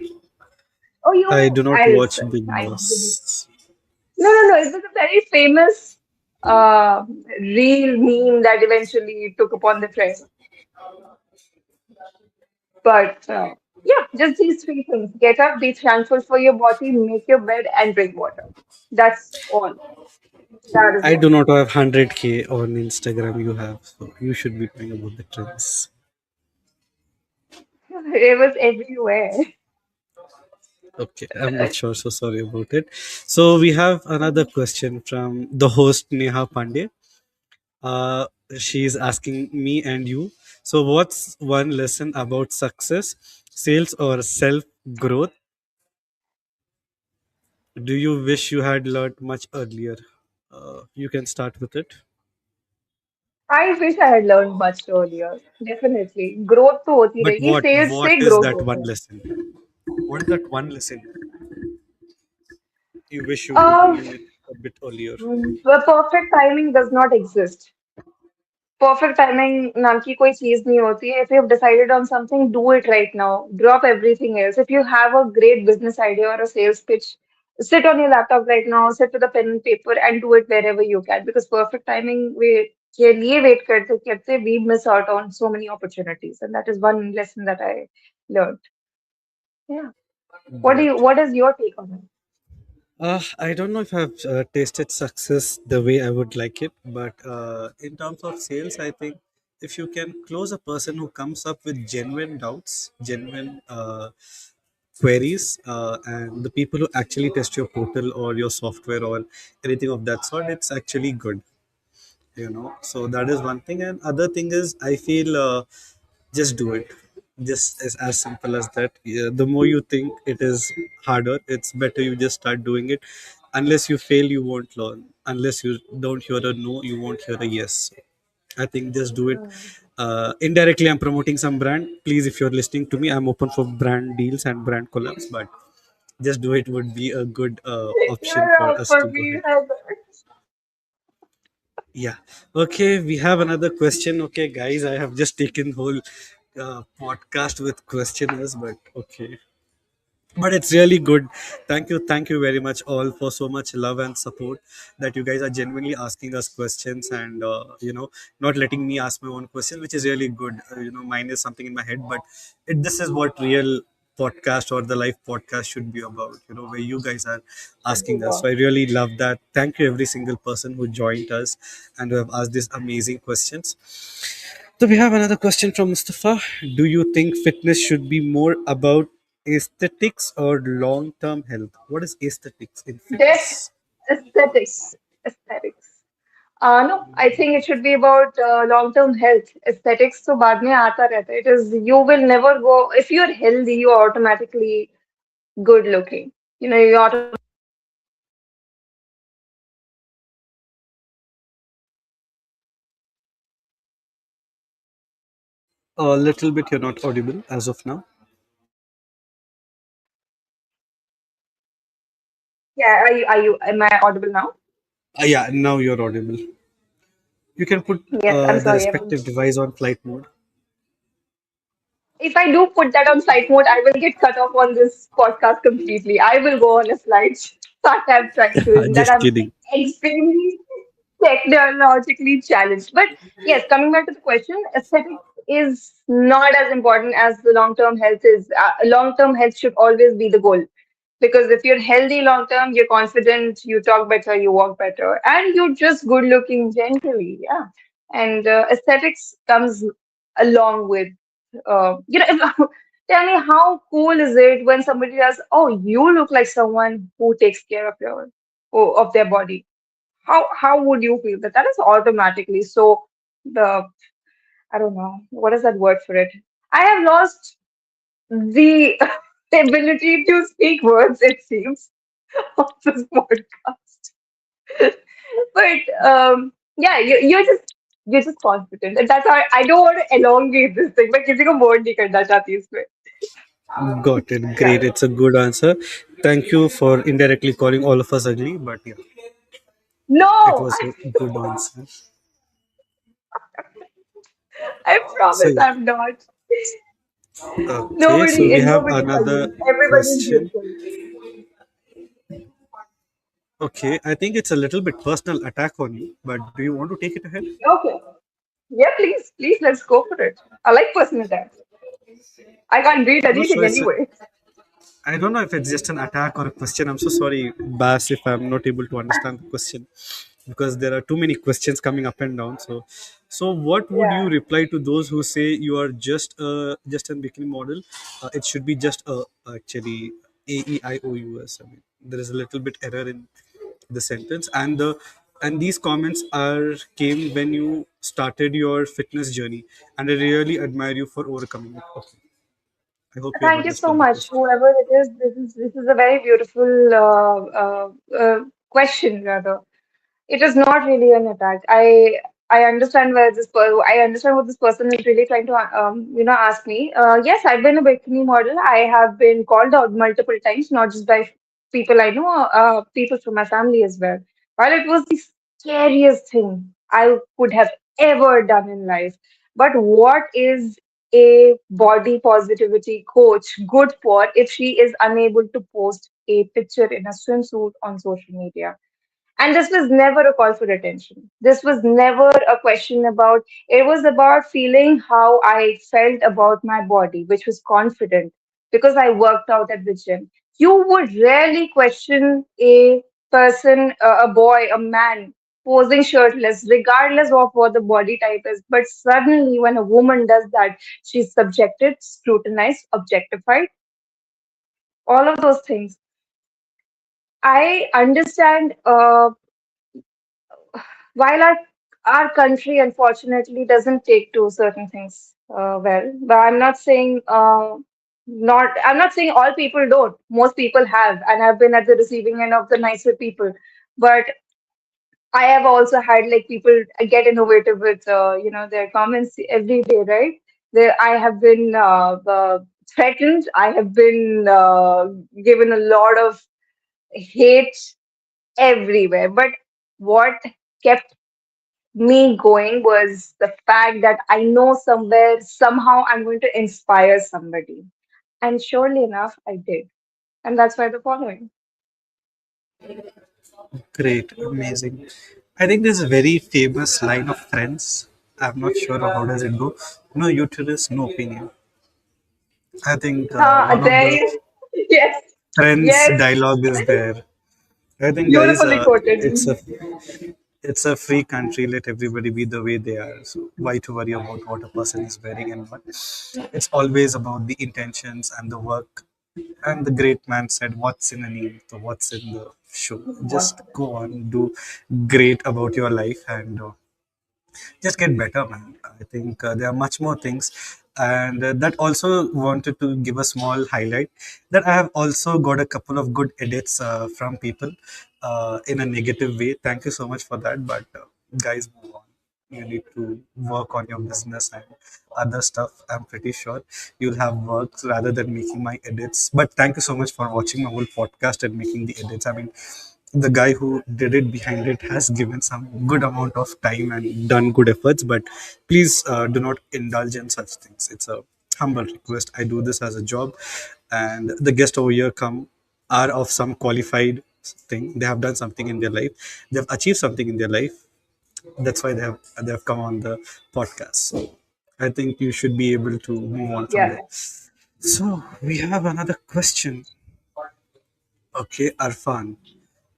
Oh, I you, do not I, watch Big I didn't. Boss. No, no, no. It was a very famous real meme that eventually took upon the trend. But yeah, just these three things: get up, be thankful for your body, make your bed, and drink water. That's all. That is I all. do not have 100K on Instagram. You have, so you should be knowing about the trends. It was everywhere. Okay, I'm not sure, so sorry about it. So we have another question from the host Neha Pandey. Uh, she's asking me and you. So, what's one lesson about success, sales, or self growth do you wish you had learned much earlier? You can start with it. I wish I had learned much earlier. Definitely. Growth तो होती But रहेगी. Sales what से is growth that होता one है. lesson? What is that one lesson you wish you Um, knew it a bit earlier? the perfect timing does not exist. Perfect timing नाम की कोई चीज नहीं होती है. If you've decided on something, do it right now. Drop everything else. If you have a great business idea or a sales pitch, sit on your laptop right now, sit with a pen and paper and do it wherever you can. Because perfect timing we के लिए wait करते करते we miss out on so many opportunities, and that is one lesson that I learned. Yeah. Great. What is your take on it? I don't know if I've tasted success the way I would like it, but in terms of sales, I think if you can close a person who comes up with genuine doubts, genuine queries, and the people who actually test your portal or your software or anything of that sort, it's actually good. So that is one thing, and other thing is I feel just do it. Just as simple as that. Yeah, the more you think it is harder, it's better you just start doing it. Unless you fail, you won't learn. Unless you don't hear a no, you won't hear a yes. I think just do it. Indirectly, I'm promoting some brand. Please, if you're listening to me, I'm open for brand deals and brand collabs, but just do it would be a good option You're for out us for to go me, ahead. Heather. Yeah. Okay, we have another question. Okay, guys, I have just taken whole podcast with questioners, but okay. But it's really good. Thank you very much all for so much love and support that you guys are genuinely asking us questions and not letting me ask my own questions, which is really good. Mine is something in my head, but this is what real podcast or the live podcast should be about. Where you guys are Should be asking us. about. So I really love that. Thank you every single person who joined us and who have asked these amazing questions. So we have another question from Mustafa. Do you think fitness should be more about aesthetics or long-term health? What is aesthetics in Death, fitness? aesthetics, aesthetics. No, I think it should be about long-term health. Aesthetics तो बाद में आता रहता है. It is, you will never go, if you're healthy, you automatically good looking. You automatically A little bit, you're not audible as of now. yeah. Am I audible now? Yeah, now you're audible. You can put Yes, I'm the sorry. respective device on flight mode. If I do put that on flight mode, I will get cut off on this podcast completely. I will go on a flight. That I'm trying to, that Just I'm kidding. extremely technologically challenged. But yes, coming back to the question, aesthetics is not as important as the long-term health is. Long-term health should always be the goal. Because if you're healthy long term, you're confident, you talk better, you walk better, and you're just good looking generally. Yeah. And aesthetics comes along with, tell me how cool is it when somebody says, "Oh, you look like someone who takes care of of their body." How would you feel that? That is automatically so the I don't know what is that word for it. I have lost the ability to speak words. It seems of this podcast. But yeah, you're just confident, and that's how I don't want to elongate this thing. मैं किसी को bore नहीं करना चाहती इसमें. Got it. Yeah. Great. It's a good answer. Thank you for indirectly calling all of us ugly, but yeah, it No, was a good answer. I So promise yeah. I'm not. Okay, so we have Nobody's another ugly. Everybody's question. beautiful. Okay, I think it's a little bit personal attack on you, but do you want to take it ahead? Okay. Yeah, please, let's go for it. I like personal attacks. I can't read No, so anything it's anyway. I don't know if it's just an attack or a question. I'm so sorry, Bas, if I'm not able to understand the question because there are too many questions coming up and down. So what would you Yeah. reply to those who say you are just a bikini model? It should be just actually AEIOUS. I mean, there is a little bit error in the sentence, and these comments are came when you started your fitness journey, and I really admire you for overcoming it. Okay, I hope you have Thank you so understood the much, question. whoever it is. This is a very beautiful question, rather. It is not really an attack. I understand I understand what this person is really trying to ask me. Yes, I've been a bikini model. I have been called out multiple times, not just by people I know, people from my family as well. While it was the scariest thing I could have ever done in life, but what is a body positivity coach good for if she is unable to post a picture in a swimsuit on social media? And this was never a call for attention. This was never a question about, it was about feeling how I felt about my body, which was confident because I worked out at the gym. You would rarely question a person, a boy, a man posing shirtless, regardless of what the body type is. But suddenly, when a woman does that, she's subjected, scrutinized, objectified, all of those things. I understand. While our country unfortunately doesn't take to certain things well, but I'm not saying all people don't. Most people have, and I've been at the receiving end of the nicer people. But I have also had like people get innovative with their comments every day, right? I have been threatened. I have been given a lot of hate everywhere. But what kept me going was the fact that I know somewhere, somehow I'm going to inspire somebody. And surely enough, I did. And that's why the following. Great, amazing. I think there's a very famous line of Friends. I'm not sure how does it go. No uterus, no opinion. I think one of There the you Yes, Friends yes, dialogue is there. I think, guys, beautifully quoted. it's a free country. Let everybody be the way they are. So why to worry about what a person is wearing and what? It's always about the intentions and the work. And the great man said, "What's in a name? So what's in the show? Just go on, do great about your life, and just get better, man. I think there are much more things. And that also wanted to give a small highlight that I have also got a couple of good edits from people in a negative way. Thank you so much for that. But guys, move on. You need to work on your business and other stuff. I'm pretty sure you'll have works rather than making my edits. But thank you so much for watching my whole podcast and making the edits. I mean, the guy who did it behind it has given some good amount of time and done good efforts, but please do not indulge in such things. It's a humble request. I do this as a job, and the guests over here come are of some qualified thing. They have done something in their life, they have achieved something in their life. That's why they have come on the podcast. So I think you should be able to move on from Yeah. there. So we have another question. Okay, Arfan.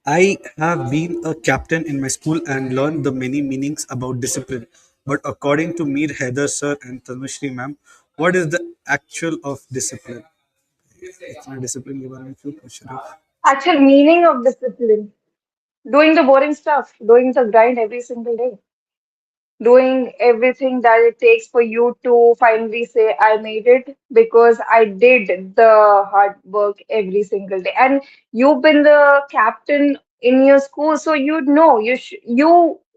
I have been a captain in my school and learned the many meanings about discipline. But according to Mir Hyder sir and Tanushree ma'am, what is the actual of discipline? इतना discipline के बारे में क्यों पूछ रहे हो? Actual meaning of discipline. Doing the boring stuff, doing the grind every single day, doing everything that it takes for you to finally say, I made it because I did the hard work every single day. And you've been the captain in your school, so you know, you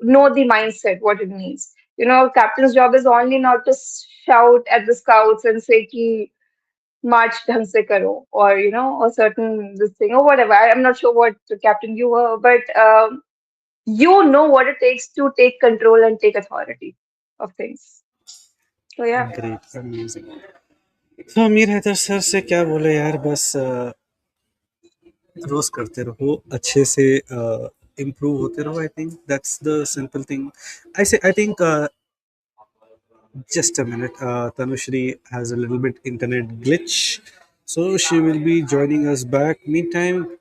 know the mindset, what it means. You know, captain's job is only not to shout at the scouts and say, ki, march dhang se karo, or, you know, a certain this thing, or whatever. I'm not sure what captain you were, but you know what it takes to take control and take authority of things. So yeah. Great, amazing. तो Mir Haider sir से क्या बोले यार, बस रोज करते रहो, अच्छे से improve होते रहो. I think that's the simple thing. I think just a minute. Tanushri has a little bit internet glitch, so she will be joining us back. Meantime,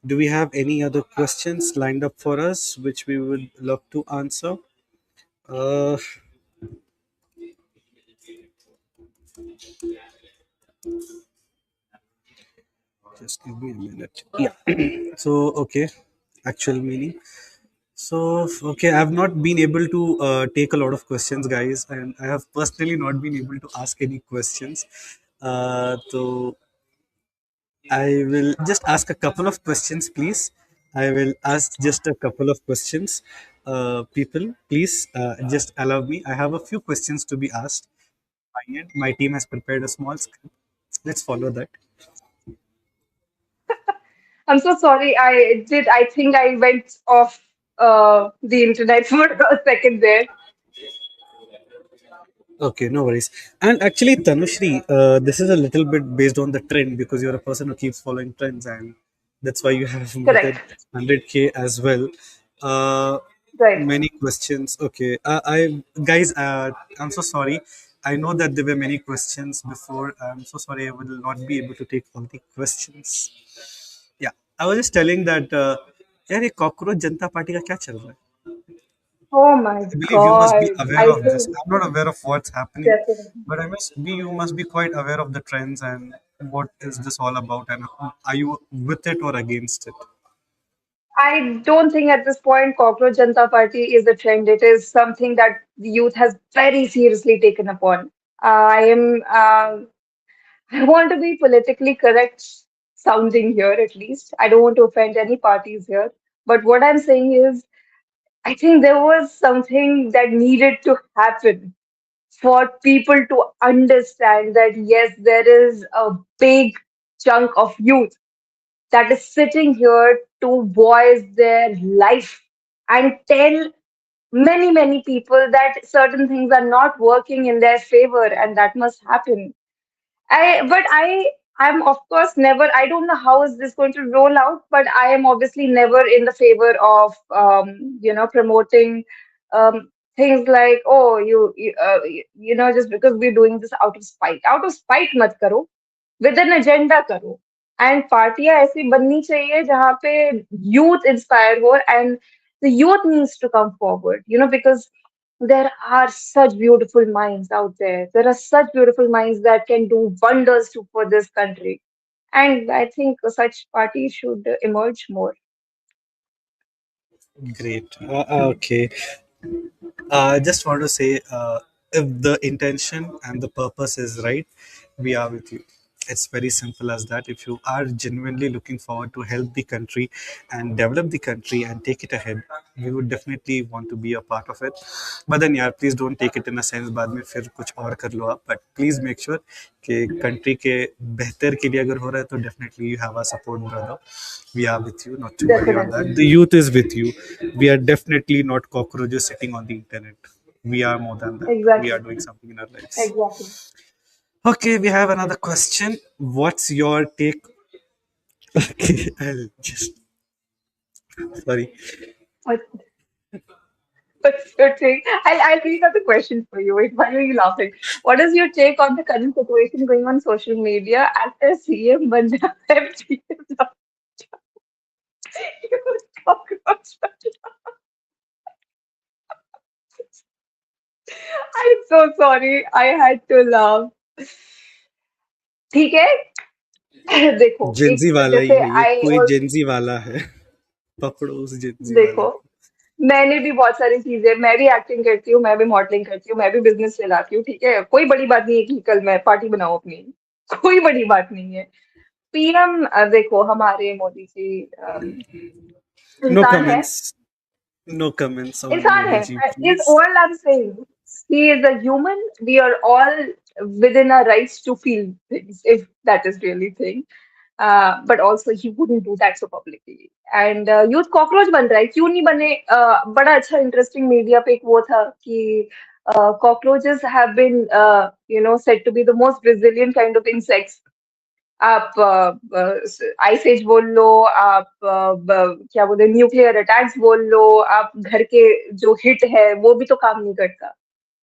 do we have any other questions lined up for us, which we would love to answer? Uh, just give me a minute. Yeah. So okay, actual meaning. So okay, I've not been able to take a lot of questions, guys, and I have personally not been able to ask any questions. So I will just ask a couple of questions, please. I will ask just a couple of questions. People, please just allow me. I have a few questions to be asked. My end. My team has prepared a small script. Let's follow that. I'm so sorry. I think I went off the internet for a second there. Okay, no worries. And actually, Tanushri, this is a little bit based on the trend because you're a person who keeps following trends, and that's why you have more than Correct. 100K as well. Uh, Right. Many questions. Okay, I guys, I'm so sorry. I know that there were many questions before. I'm so sorry. I will not be able to take all the questions. Yeah, I was just telling that. यार ये cockroach जनता party का क्या चल रहा है? Oh my I believe you must be God. aware I of this. think I'm not aware of what's happening, definitely. but you must be quite aware of the trends and what is this all about, and are you with it or against it? I don't think at this point Cockroach Janta Party is a trend. It is something that the youth has very seriously taken upon. I am. I want to be politically correct sounding here at least. I don't want to offend any parties here. But what I'm saying is, I think there was something that needed to happen for people to understand that yes, there is a big chunk of youth that is sitting here to voice their life and tell many, many people that certain things are not working in their favor and that must happen. I'm of course never. I don't know how is this going to roll out, but I am obviously never in the favor of promoting things like oh you know just because we're doing this out of spite mat karo with an agenda karo and पार्टियां ऐसी बननी चाहिए जहाँ पे youth inspire हो and the youth needs to come forward because there are such beautiful minds out there. There are such beautiful minds that can do wonders for this country. And I think such parties should emerge more. Great. Okay. I just want to say. if the intention and the purpose is right, we are with you. It's very simple as that. If you are genuinely looking forward to help the country and develop the country and take it ahead, we would definitely want to be a part of it. But then, yeah, please don't take it in a sense बाद में फिर कुछ और कर लो आप. But please make sure कि country के बेहतर के लिए अगर हो रहा है तो definitely you have our support, brother. We are with you, not to worry on that. Definitely. The youth is with you. We are definitely not cockroaches sitting on the internet. We are more than that. We are Exactly. doing something in our lives. Exactly. Okay, we have another question. What's your take? Okay, I'll just sorry. What, what's your take? I'll read out the question for you. Wait, why are you laughing? What is your take on the current situation going on social media after CM Banda FGM? I'm so sorry. I had to laugh. ठीक है देखो Gen Z एक वाला ही जैसे है ये, आई कोई और जेंजी वाला है. पकड़ो उस जेंजी वाले देखो को. मैंने भी बहुत सारी चीजें मैं भी एक्टिंग करती हूँ मैं भी मॉडलिंग करती हूँ मैं भी बिजनेस चलाती हूँ ठीक है कोई बड़ी बात नहीं है कि कल मैं पार्टी बनाऊं अपनी कोई बड़ी बात नहीं है पीएम देखो हमारे मोदी जी नो इंसान है कमेंट्स. नो कमेंट्स ऑन इंसान मोदी है जी is please. all I'm saying. He is a human. We are all within our rights to feel things, if that is really thing. But also he wouldn't do that so publicly. And youth cockroach बन रहा है क्यों नहीं बने बड़ा अच्छा interesting media पे एक वो था कि cockroaches have been said to be the most resilient kind of insects. आप आइस एज बोल लो आप क्या बोलते न्यूक्लियर अटैक्स बोल लो आप घर के जो हिट है वो भी तो काम नहीं करता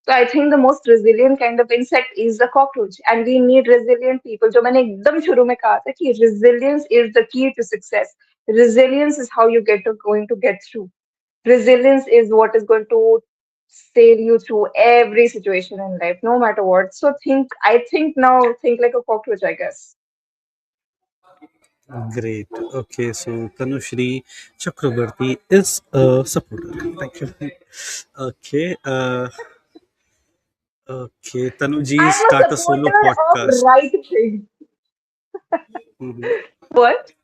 तो I think the most resilient kind of insect is the cockroach and we need resilient people जो मैंने एकदम शुरू में कहा था कि resilience is the key to success resilience is how you going to get through resilience is what is going to sail you through every situation in life no matter what so think now think like a cockroach I guess. Great. Okay, so Tanushree Chakrabarti is a supporter. Thank you. Okay. Okay. Tanuji I'm a start a solo supporter of podcast. right things. Mhm. What?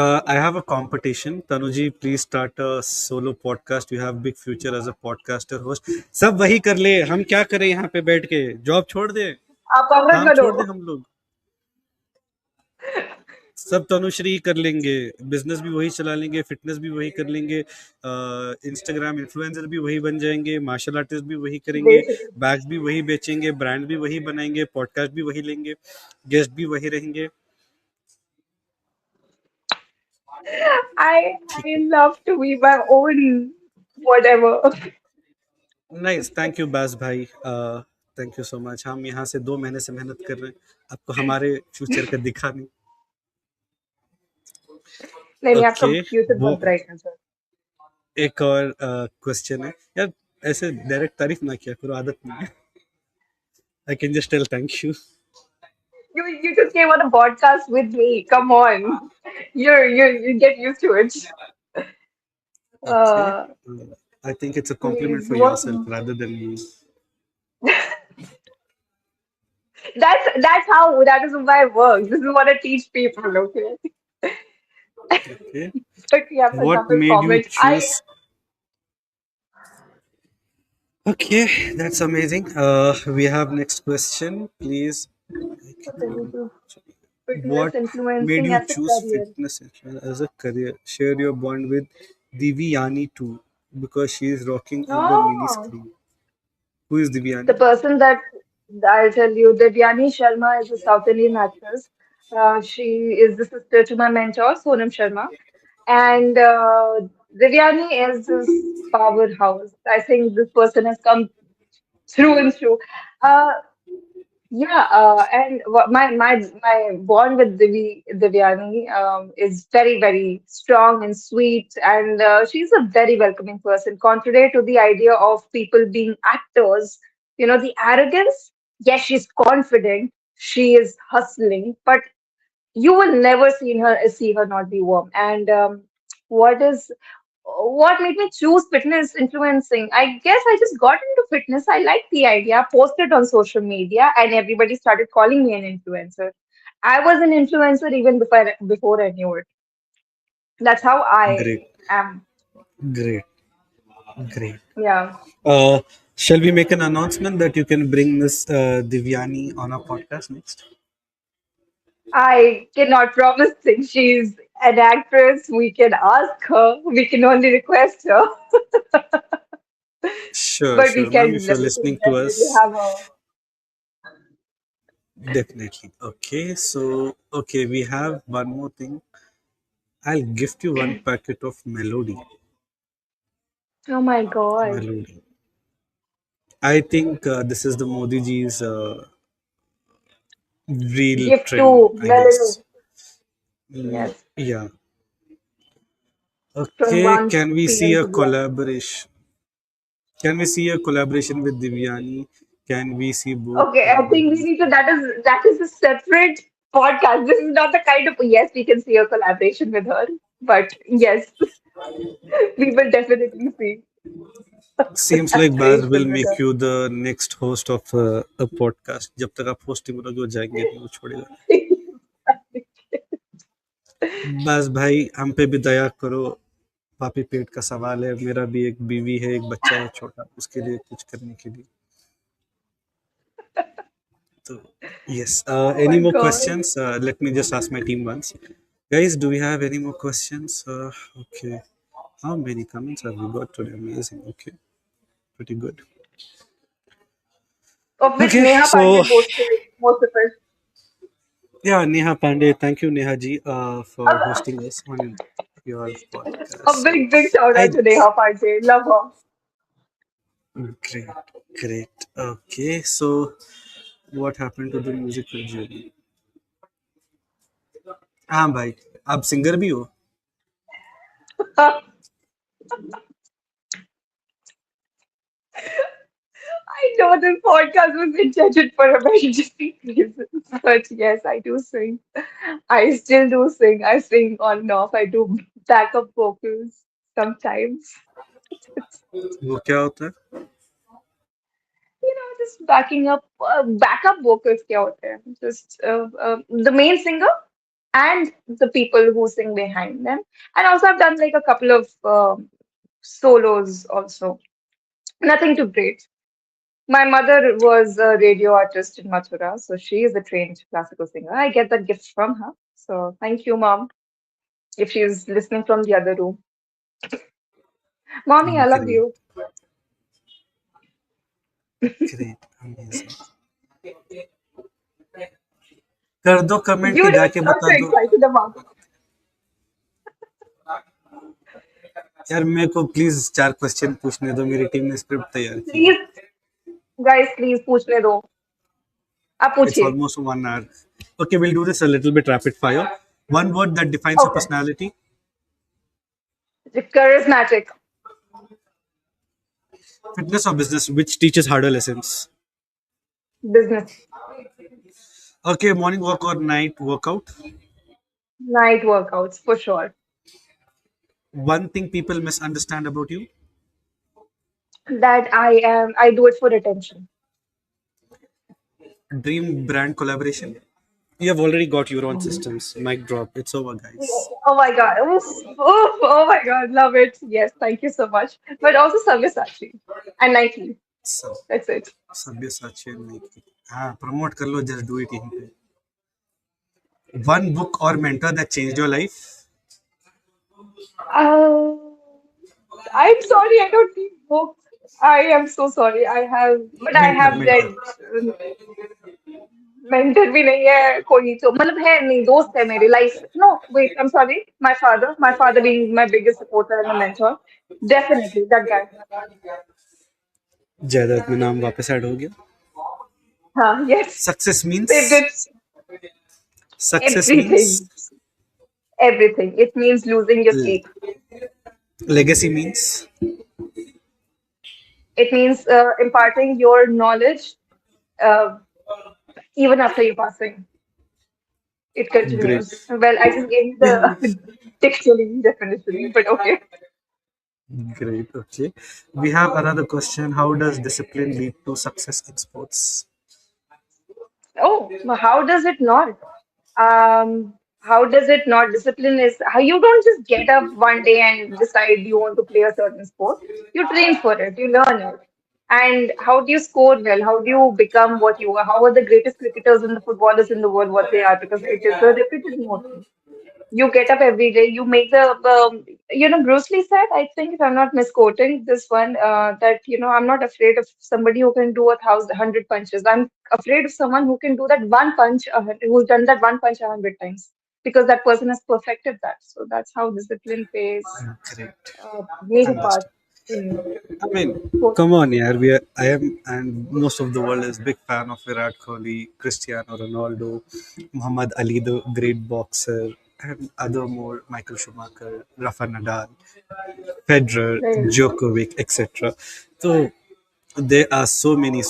I have a competition. Tanuji, please start a solo podcast. You have big future as a podcaster host. सब वही कर ले. हम क्या करें यहाँ पे बैठ के? जॉब छोड़ दे. आप कांग्रेस काम में दो छोड़ दे हम लोग. सब तनुश्री ही कर लेंगे. बिजनेस भी वही चला लेंगे. फिटनेस भी वही कर लेंगे. इंस्टाग्राम इन्फ्लुएंसर भी वही बन जाएंगे. मार्शल आर्टिस्ट भी वही करेंगे. basically. बैग्स भी वही बेचेंगे. ब्रांड भी वही बनाएंगे. पॉडकास्ट भी वही लेंगे. गेस्ट भी वही रहेंगे. I ठीक I है. love to be my own whatever. Nice. Thank you बास भाई. Thank you so much. हम यहाँ से 2 महीने से मेहनत कर रहे हैं. आपको हमारे फ्यूचर का दिखा नहीं. नहीं नहीं आपका ओके. फ्यूचर वो बहुत ब्राइट है सर. एक और क्वेश्चन है यार. ऐसे डायरेक्ट तारीफ ना किया करो. आदत नहीं है. I can just tell thank you. You just came on a podcast with me. Come on, you get used to it. Okay. Uh, I think it's a compliment please, for what? yourself rather than me. That's how that is why I work. This is what I teach people. Okay, Okay. but yeah, for What example, made you comments. I choose? Okay, that's amazing. We have next question, please. fitness What made influencing you as a choose career. fitness as a career? Share your bond with Divyani too, because she is rocking on the mini Oh. screen. Who is The Divyani? person that I'll tell you, Devyani Sharma is a South Indian actress. She is the sister to my mentor, Sonam Sharma. And Devyani is this powerhouse. I think this person has come through and through. Uh, yeah, and my bond with Devyani is very very strong and sweet, and she's a very welcoming person. Contrary to the idea of people being actors, the arrogance. Yes, she's confident, she is hustling, but you will never see her not be warm. And what is? what made me choose fitness influencing? I guess I just got into fitness. I liked the idea, posted on social media, and everybody started calling me an influencer. I was an influencer even before I knew it. That's how I Great, am. great, great. Yeah. Uh, shall we make an announcement that you can bring Miss Divyani on our podcast next? I cannot promise things. She's an actress. We can ask her. We can only request her, Sure, but we sure, ma'am. can If you're we can listening to definitely us, have a. definitely. Okay, so okay, we have one more thing. I'll gift you one packet of melody. Oh my God. Melody. I think this is the Modi ji's real Gift trend, to I Melanie. guess. Mm, Yes, yeah. from Okay, one can we see PM a to the other. collaboration? Can we see a collaboration with Divyani? Can we see both Okay, I think we bodies? need to. That is a separate podcast. This is not the kind of. Yes, we can see a collaboration with her, but yes, we will definitely see Seems like Baz will collaboration with make her. you the next host of a podcast. जब तक आप hosting करोगे वो जाएंगे नहीं वो छोड़ेगा नहीं. बस भाई हम पे भी दया करो. पापी पेट का सवाल है. मेरा भी एक बीवी है, एक बच्चा है छोटा. उसके लिए कुछ करने के लिए. So, yes. Oh Any my more God. questions? Let me just ask my team once. Guys, do we have any more questions? Okay. How many comments have we got today? Amazing. Okay. Pretty good. Of which Okay. Neha So, Pandey posted most of it. yeah, Neha Pandey. Thank you, Neha ji, for hosting us on your podcast. A So, big shout I. out to Neha Pandey. Love her. Great. Great. Okay. So, what happened to the musical journey? हाँ भाई आप singer भी हो. I know this podcast was intended for a very different reason, but yes, I do sing. I still do sing. I sing on and off. I do backup vocals sometimes. वो क्या होता है? Just backing up, backup vocals kya hote hain? Just the main singer and the people who sing behind them. And also, I've done like a couple of solos also. Nothing too great. My mother was a radio artist in Mathura, so she is a trained classical singer. I get that gift from her. So thank you, Mom, if she's listening from the other room. Mommy, I love Great. you. Great. Amazing. कर दो comment You के don't जाके sound बता so दो. excited about यार मेरे को please 4 question पूछने दो. मेरी टीम ने स्क्रिप्ट तैयार it. की है. Please, guys, please पूछने दो. आप It's पूछिए. almost 1 hour. Okay, we'll do this a little bit rapid fire. One word that defines your Okay. personality. Charismatic. Fitness or business, which teaches harder lessons. Business. Okay, morning walk or night workout. Night workouts for sure. One thing people misunderstand about you. That I do it for attention. Dream brand collaboration. You have already got Euron systems. Mic drop. It's over, guys. Oh my God. Oof, oof, oh my God. Love it. Yes, thank you so much. But also Sabyasachi and Nike. सब That's it. सभ्य साची नहीं की. हाँ promote कर लो. Just do it यहीं पे. One book or mentor that changed your life. Uh, I'm sorry, I don't read books. I am so sorry. But I Mentor, have mentor. read. Mentor भी नहीं है कोई तो मतलब है नहीं दोस्त है मेरी life no wait I am sorry my father being my biggest supporter and mentor definitely that guy जायदाद में नाम वापस ऐड हो गया. हाँ yes Success they means. did Success everything means. everything it means losing your sleep Legacy means. it means imparting your knowledge uh, even after your passing it Great. continues well I just gave you Yeah. the dictionary definition but okay Great. Okay. We have another question. How does discipline lead to success in sports? Oh, how does it not? How does it not? Discipline is how you don't just get up one day and decide you want to play a certain sport. You train for it, you learn it. And how do you score well? How do you become what you are? How are the greatest cricketers and the footballers in the world what they are? Because it is a repeated motion. You get up every day, you make the Bruce Lee said, I think if I'm not misquoting this one, that I'm not afraid of somebody who can do 100 punches. I'm afraid of someone who can do that one punch who's done that one punch 100 times, because that person has perfected that. So that's how discipline plays Correct. a major part Understood. in I mean, sports. come on, yeah. I am, and most of the world is big fan of Virat Kohli, Cristiano Ronaldo, Muhammad Ali, the great boxer, and other more Michael Schumacher, Rafa Nadal, Federer, Right. Djokovic, etc. So there are so many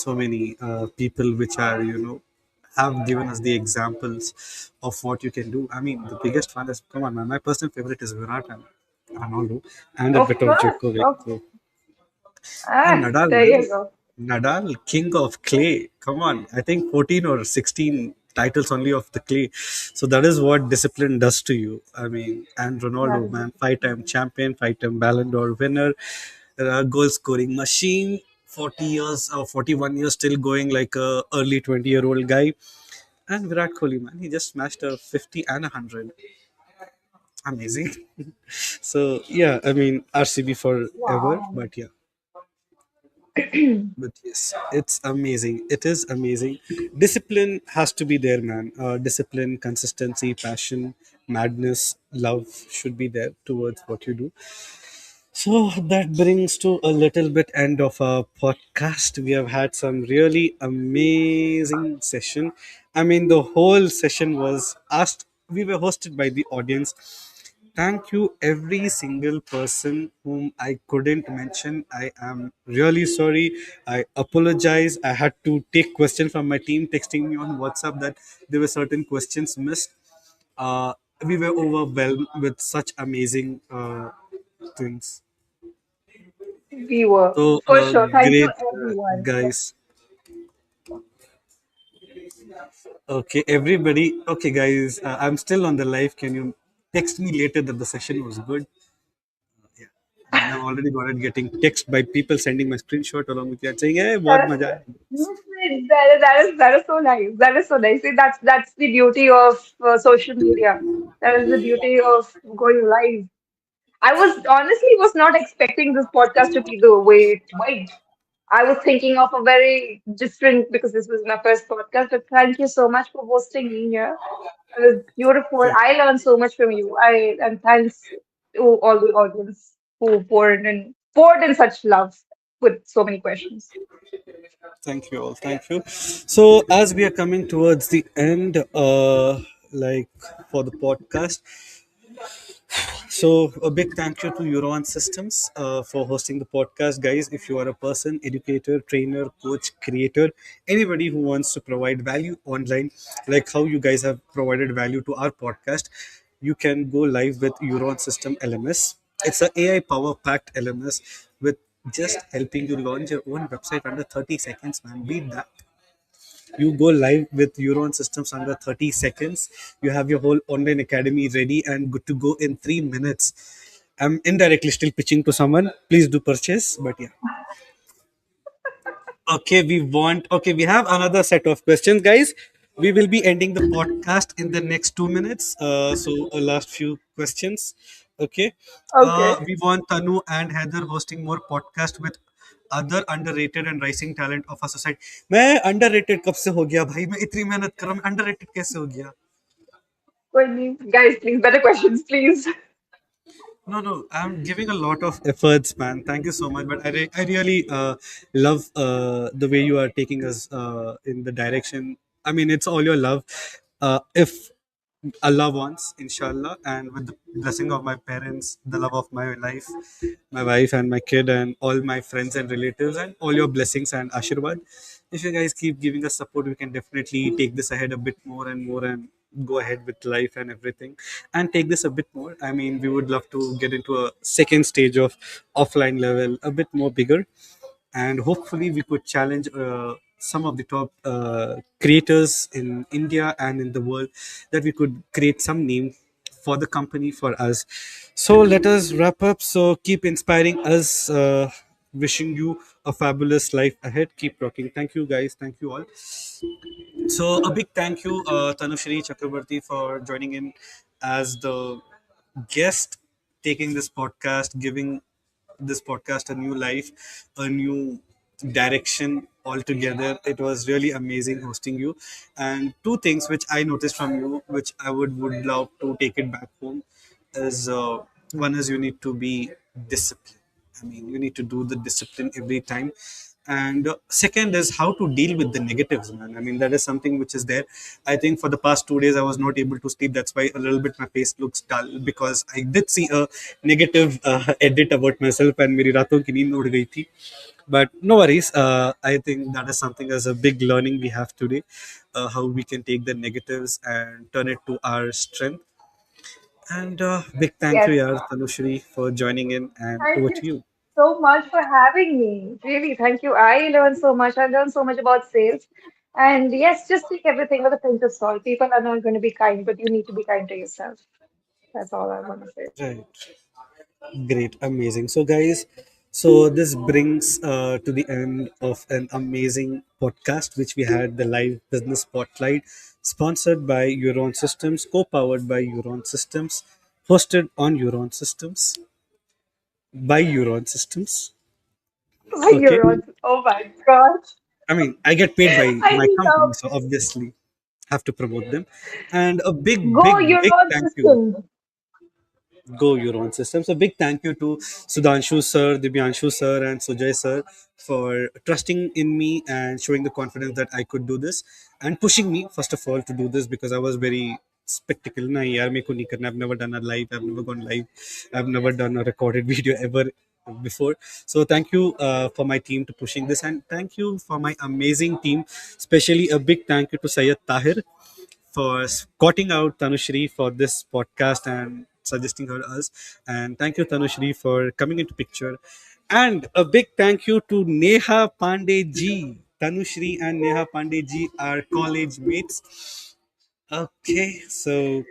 people which are have given us the examples of what you can do. I mean, the biggest one is, come on, man. My personal favorite is Virat and Ronaldo, and a Of bit of course. Djokovic. Of, So and Nadal, there man. you go. Nadal, king of clay. Come on. I think 14 or 16 titles only of the clay. So that is what discipline does to you. I mean, and That Ronaldo, is man, five-time champion, five-time Ballon d'Or winner, goal scoring machine, 40 years or 41 years still going like a early 20-year-old guy. And Virat Kohli, man, he just smashed a 50 and a 100. Amazing. So, yeah, I mean, RCB forever, wow. but yeah. But yes, it's amazing. It is amazing. Discipline has to be there, man. Discipline, consistency, passion, madness, love should be there towards what you do. So that brings to a little bit end of our podcast. We have had some really amazing session. I mean, the whole session was asked. We were hosted by the audience. Thank you, every single person whom I couldn't mention. I am really sorry. I apologize. I had to take questions from my team texting me on WhatsApp that there were certain questions missed. Uh, we were overwhelmed with such amazing things. We were. So For sure. Thank you, great, everyone. guys. Okay, everybody. Okay, guys. I'm still on the live. Can you text me later that the session was good? Yeah. And I've already got it getting text by people sending my screenshot along with that saying, "Hey, बहुत That's मजा आया." that is so nice. That is so nice. See, that's the beauty of social media. That is the beauty of going live. I was not expecting this podcast to be the way it went. I was thinking of a very different, because this was my first podcast. But thank you so much for hosting me here. It was beautiful. Thank, I learned so much from you. And thanks to all the audience who poured in such love with so many questions. thank you all. Thank you. So as we are coming towards the end, like for the podcast, so a big thank you to Euron Systems for hosting the podcast, guys. If you are a person, educator, trainer, coach, creator, anybody who wants to provide value online, like how you guys have provided value to our podcast, you can go live with Euron System LMS. It's a AI power packed LMS with just helping you launch your own website under 30 seconds, man. Beat that. You go live with Euron systems under 30 seconds. You have your whole online academy ready and good to go in 3 minutes. I'm indirectly still pitching to someone. Please do purchase. But yeah. Okay, we have another set of questions, guys. We will be ending the podcast in the next 2 minutes. So, last few questions. Okay. Okay. We want Tanu and Heather hosting more podcast with other underrated and rising talent of our society. मैं underrated कब से हो गया भाई मैं इतनी मेहनत कर रहा हूँ मैं underrated कैसे हो गया Guys, please, better questions, please. No, no, I'm giving a lot of efforts, man. Thank you so much. But I really love the way you are taking us in the direction. I mean, it's all your love. If Allah wants, inshallah, and with the blessing of my parents, the love of my life, my wife and my kid, and all my friends and relatives, and all your blessings and ashirwad. If you guys keep giving us support, we can definitely take this ahead a bit more and more and go ahead with life and everything and take this a bit more. I mean, we would love to get into a second stage of offline level, a bit more bigger, and hopefully we could challenge some of the top creators in India and in the world, that we could create some name for the company, for us. So let us wrap up. So keep inspiring us. Wishing you a fabulous life ahead. Keep rocking. Thank you, guys. Thank you all. So a big thank you, Tanushree Chakrabarti, for joining in as the guest, taking this podcast, giving this podcast a new life, a new direction altogether. It was really amazing hosting you. And two things which I noticed from you, which I would love to take it back home, is one is you need to be disciplined. I mean, you need to do the discipline every time. And second is how to deal with the negatives, man. I mean, that is something which is there. I think for the past 2 days, I was not able to sleep. That's why a little bit my face looks dull, because I did see a negative edit about myself and मेरी रातों की नींद उड़ गई थी. But no worries. I think that is something as a big learning we have today, how we can take the negatives and turn it to our strength. And big thank you, Yes. yaar, Tanushri, for joining in, and Thank over you to you. so much for having me. Really, thank you. I learned so much. I learned so much about sales. And yes, just take everything with a pinch of salt. People are not going to be kind, but you need to be kind to yourself. That's all I want to say. Right. Great, amazing. So, guys, so this brings to the end of an amazing podcast, which we had the live business spotlight, sponsored by Euron Systems, co-powered by Euron Systems, hosted on Euron Systems by Euron Systems. Oh, Okay, you're on. Oh my gosh. I mean, I get paid by I my need company, help. so obviously have to promote them. And a Go, you're big on thank you. system. Go your own system. So big thank you to Sudhanshu sir, Dibyanshu sir, and Sujay sir for trusting in me and showing the confidence that I could do this, and pushing me first of all to do this, because I was very spectacle. Na yaar, मेरे को नहीं करना. I've never done a live. I've never gone live. I've never done a recorded video ever before. So thank you for my team to pushing this, and thank you for my amazing team. Especially a big thank you to Sayed Tahir for scouting out Tanushri for this podcast and suggesting her us. And thank you, Tanushri, for coming into picture. And a big thank you to Neha Pandey ji. Tanushri and Neha Pandey ji are college mates. Okay, so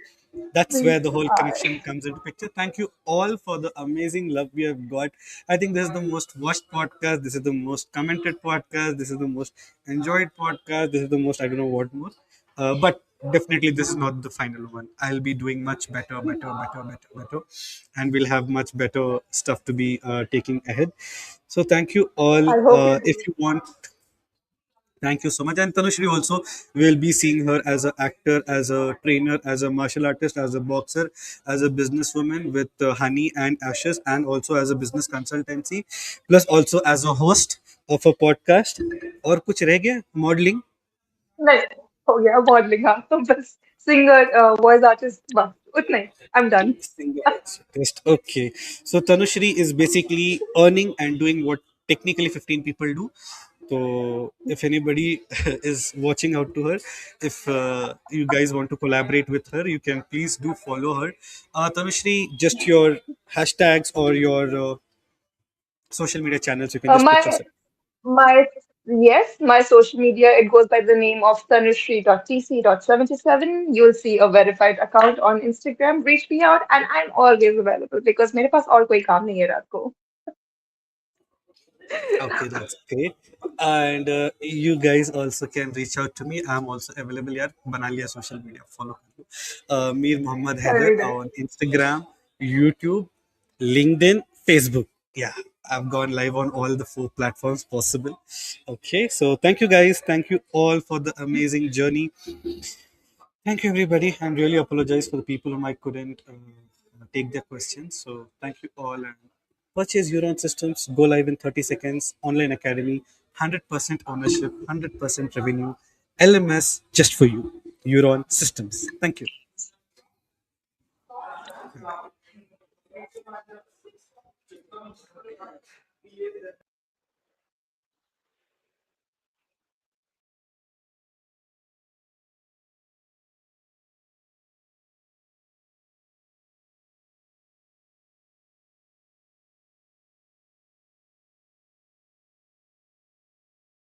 that's where Please. the whole connection comes into picture. Thank you all for the amazing love we have got. I think this is the most watched podcast. This is the most commented podcast. This is the most enjoyed podcast. This is the most, I don't know what more. But definitely, this is not the final one. I'll be doing much better. And we'll have much better stuff to be taking ahead. So, thank you all. I hope you If do. you want, thank you so much. And Tanushri also, will be seeing her as an actor, as a trainer, as a martial artist, as a boxer, as a businesswoman with Honey and Ashes, and also as a business consultancy, plus also as a host of a podcast. और कुछ रह गया? Modeling. नहीं हो गया modelling हाँ तो बस सिंगर वॉइस आर्टिस्ट बस उतना ही I am done Single artist. Okay. So Tanushri is basically earning and doing what technically 15 people do. So if anybody is watching out to her, if you guys want to collaborate with her, you can please do follow her. Tanushri, just your hashtags or your social media channels, you can just put my yourself. my yes my social media it goes by the name of tanushree.tc.77. You'll see a verified account on Instagram. Reach me out and I'm always available because मेरे पास और कोई काम नहीं है रात को. Okay, that's great. And you guys also can reach out to me. I'm also available here. बना लिया social media. Follow कर लो. Mir Mohammed Hyder Very nice. on Instagram, YouTube, LinkedIn, Facebook. Yeah, I've gone live on all the four platforms possible. Okay, so thank you guys. Thank you all for the amazing journey. Thank you, everybody. And really apologize for the people whom I couldn't take their questions. So thank you all. And purchase Euron Systems. Go live in 30 seconds. Online Academy. 100% ownership. 100% revenue. LMS just for you. Euron Systems. Thank you.